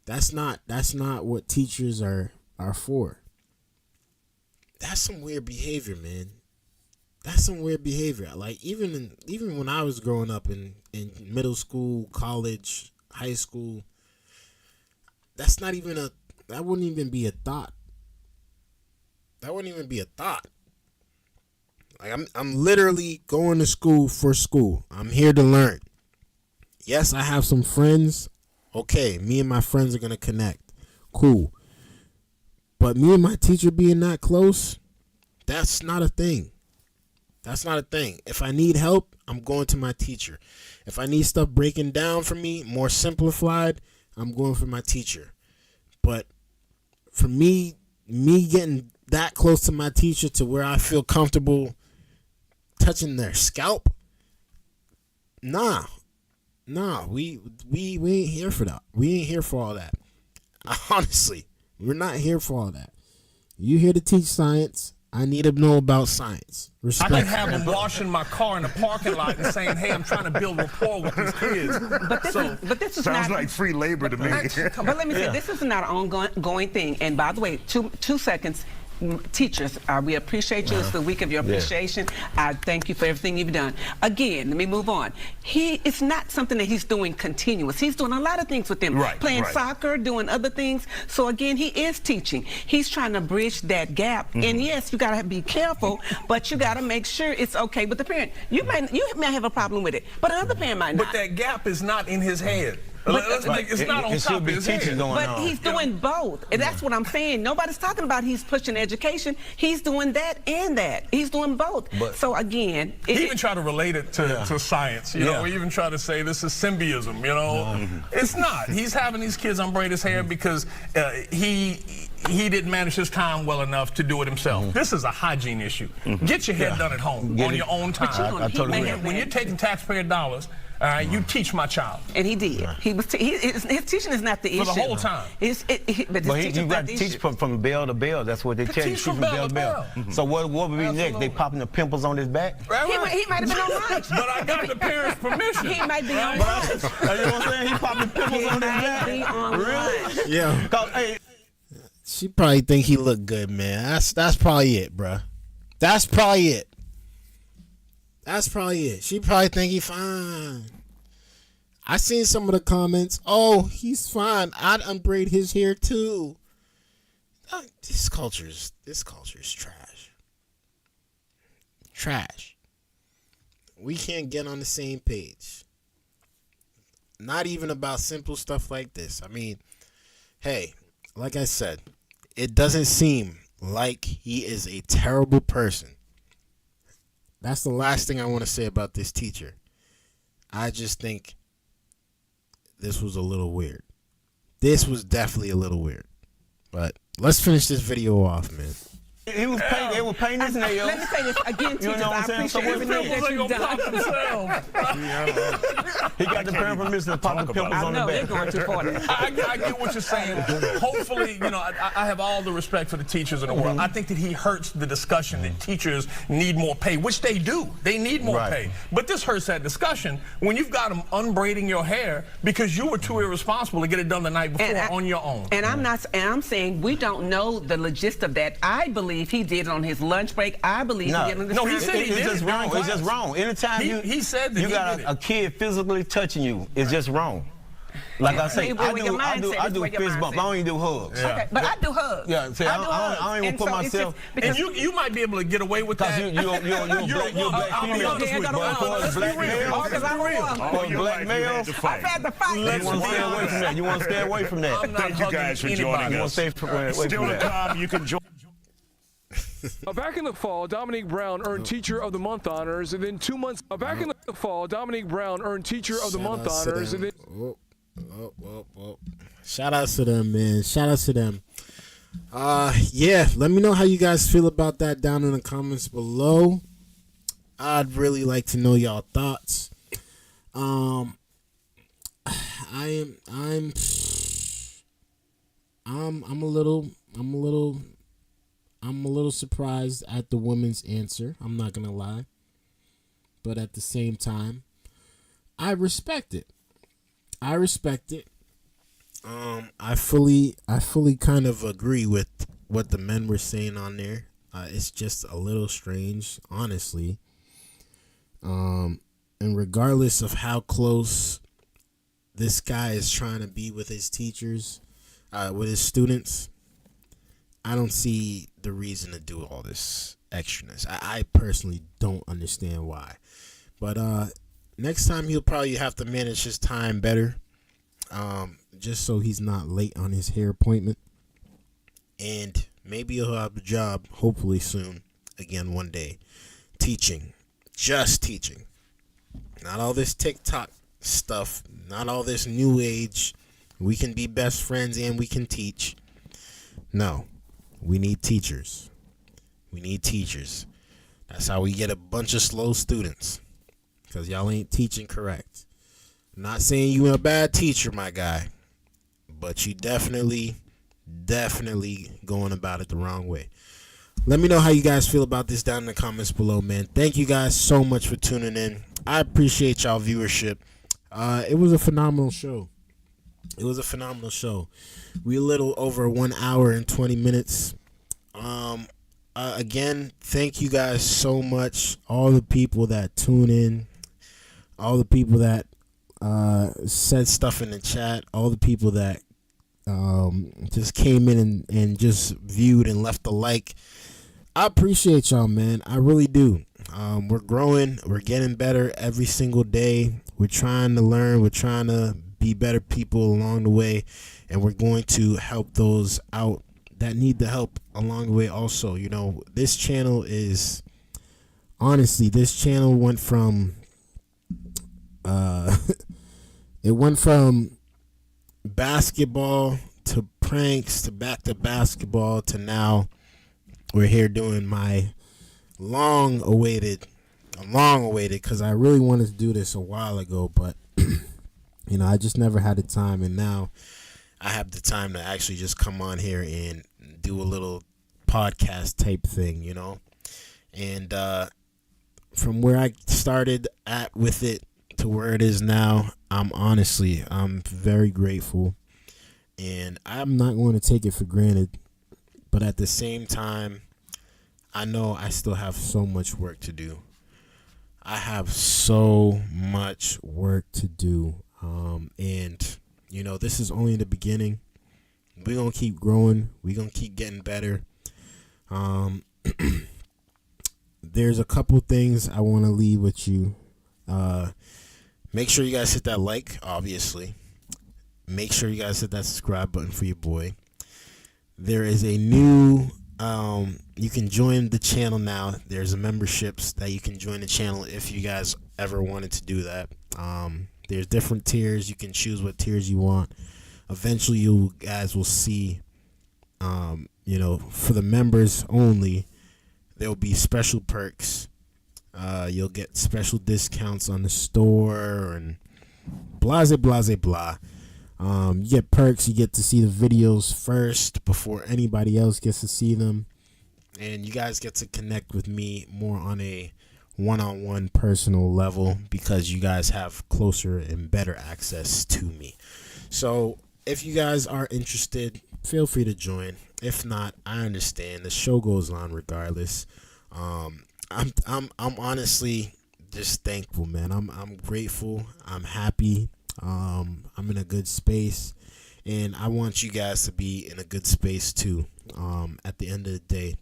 That's not what teachers are for. That's some weird behavior, man. That's some weird behavior. Like even when I was growing up in middle school, college, high school, that wouldn't even be a thought. That wouldn't even be a thought. Like I'm literally going to school for school. I'm here to learn. Yes, I have some friends. Okay, me and my friends are gonna connect. Cool. But me and my teacher being that close, that's not a thing. That's not a thing. If I need help, I'm going to my teacher. If I need stuff breaking down for me, more simplified, I'm going for my teacher. But for me getting that close to my teacher to where I feel comfortable touching their scalp, nah, we ain't here for that. We ain't here for all that. Honestly, we're not here for all that. You here to teach science. I need to know about science. I Respect. can have him washing my car in the parking lot and saying, "Hey, I'm trying to build rapport with these kids." But this is Sounds not, like free labor to me. But let me say, this is not an ongoing thing. And by the way, two seconds. Teachers, we appreciate you. It's the week of your appreciation. I thank you for everything you've done. Again, let me move on. It's not something that he's doing continuous. He's doing a lot of things with them. Playing soccer, doing other things. So again, he is teaching. He's trying to bridge that gap. And yes, you gotta be careful, but you gotta make sure it's okay with the parent. You may have a problem with it, but another parent might not. But that gap is not in his head. It's not on top of his head. But he's doing both. And that's what I'm saying. Nobody's talking about he's pushing education. He's doing that and that. He's doing both. So again, he even try to relate it to science. You know, we even try to say this is symbiotism. You know, it's not. He's having these kids unbraid his hair because he didn't manage his time well enough to do it himself. This is a hygiene issue. Get your hair done at home on your own time. When you're taking taxpayer dollars, you teach my child. And he did. His teaching is not the issue. For the whole time. But you got to teach from bell to bell. That's what they tell you. Teach from bell to bell. So what would be next? They popping the pimples on his back? He might have been on lunch. But I got the parents' permission. He might be on lunch. You know what I'm saying? He popping pimples on his back. He might be on lunch. Yeah. She probably think he look good, man. That's probably it, bruh. That's probably it. That's probably it. She probably think he fine. I seen some of the comments. Oh, he's fine. I'd unbraid his hair too. This culture is trash. Trash. We can't get on the same page. Not even about simple stuff like this. I mean, hey, like I said, it doesn't seem like he is a terrible person. That's the last thing I want to say about this teacher. I just think this was a little weird. This was definitely a little weird. But let's finish this video off, man. He was painting. They were painting his nails. Let me say this again, teachers. I appreciate everything that you've done. He got the parent permission to pop the pimples on the back. They're going too far. I get what you're saying. Hopefully, I have all the respect for the teachers in the world. I think that he hurts the discussion that teachers need more pay, which they do. They need more pay. But this hurts that discussion when you've got them unbraiding your hair because you were too irresponsible to get it done the night before on your own. And I'm saying we don't know the logist of that. I believe he did it on his lunch break. I believe he did it on his he said it's just wrong. It's just wrong. Anytime he said that you got a kid physically touching you, it's just wrong. Like I say, I do fist bump. I don't even do hugs. Okay, but I do hugs. Yeah, see, I don't even put myself. And you might be able to get away with that. You're a black female. Black males, I've had the fight. You want to stay away from that. Thank you guys for joining us. Still to come, you can join. Back in the fall, Dominique Brown earned Teacher of the Month honors, and then 2 months. Back in the fall, Dominique Brown earned Teacher of the Month honors, and then. Shout out to them, man. Shout out to them. Yeah, let me know how you guys feel about that down in the comments below. I'd really like to know y'all thoughts. I'm a little surprised at the woman's answer. I'm not gonna lie, but at the same time, I respect it. I fully kind of agree with what the men were saying on there. It's just a little strange, honestly. And regardless of how close this guy is trying to be with his teachers, with his students, I don't see the reason to do all this extraness. I personally don't understand why. But next time he'll probably have to manage his time better, just so he's not late on his hair appointment. And maybe he'll have a job, hopefully soon, again one day, teaching. Just teaching. Not all this TikTok stuff, not all this new age, we can be best friends and we can teach. No. We need teachers. We need teachers. That's how we get a bunch of slow students. Because y'all ain't teaching correct. I'm not saying you a bad teacher, my guy. But you definitely going about it the wrong way. Let me know how you guys feel about this down in the comments below, man. Thank you guys so much for tuning in. I appreciate y'all viewership. It was a phenomenal show. It was a phenomenal show. We a little over 1 hour and 20 minutes. Again, thank you guys so much. All the people that tune in, all the people that said stuff in the chat, all the people that just came in and just viewed and left a like. I appreciate y'all, man. I really do. We're growing. We're getting better every single day. We're trying to learn. We're trying to be better people along the way. And we're going to help those out that need the help along the way also. You know, this channel is, honestly, this channel went from, it went from basketball to pranks to back to basketball to now we're here doing my long awaited, because I really wanted to do this a while ago, but you know, I just never had the time, and now I have the time to actually just come on here and do a little podcast type thing, you know. And from where I started at with it to where it is now, I'm very grateful, and I'm not going to take it for granted. But at the same time, I know I still have so much work to do. I have so much work to do. And, you know, this is only the beginning. We're going to keep growing. We're going to keep getting better. There's a couple things I want to leave with you. Make sure you guys hit that like, obviously. Make sure you guys hit that subscribe button for your boy. There is a new, you can join the channel now. There's a memberships that you can join the channel if you guys ever wanted to do that. There's different tiers. You can choose what tiers you want. Eventually, you guys will see, you know, for the members only, there'll be special perks. You'll get special discounts on the store and blah, blah, blah, blah. You get perks. You get to see the videos first before anybody else gets to see them. And you guys get to connect with me more on a one-on-one personal level because you guys have closer and better access to me. So if you guys are interested, feel free to join. If not, I understand. The show goes on regardless. I'm honestly just thankful, man. I'm grateful. I'm happy. I'm in a good space, and I want you guys to be in a good space too. At the end of the day,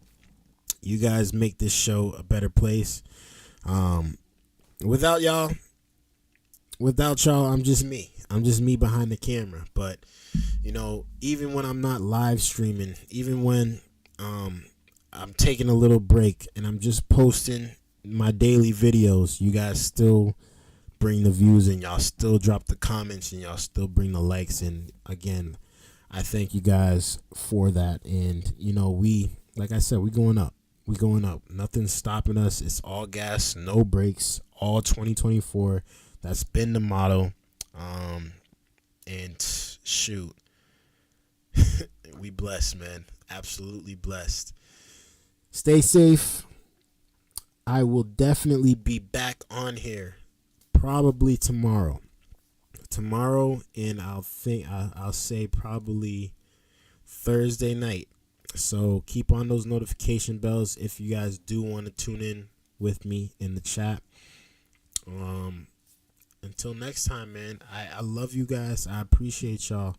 you guys make this show a better place. Without y'all, I'm just me. I'm just me behind the camera. But you know, even when I'm not live streaming, even when I'm taking a little break and I'm just posting my daily videos, you guys still bring the views, and y'all still drop the comments, and y'all still bring the likes. And again, I thank you guys for that. And you know, like I said, we going up. Nothing's stopping us. It's all gas, no brakes, all 2024. That's been the motto. And shoot, we blessed, man. Absolutely blessed. Stay safe. I will definitely be back on here probably tomorrow, and I'll say probably Thursday night. So keep on those notification bells if you guys do want to tune in with me in the chat. Until next time, man, I love you guys. I appreciate y'all.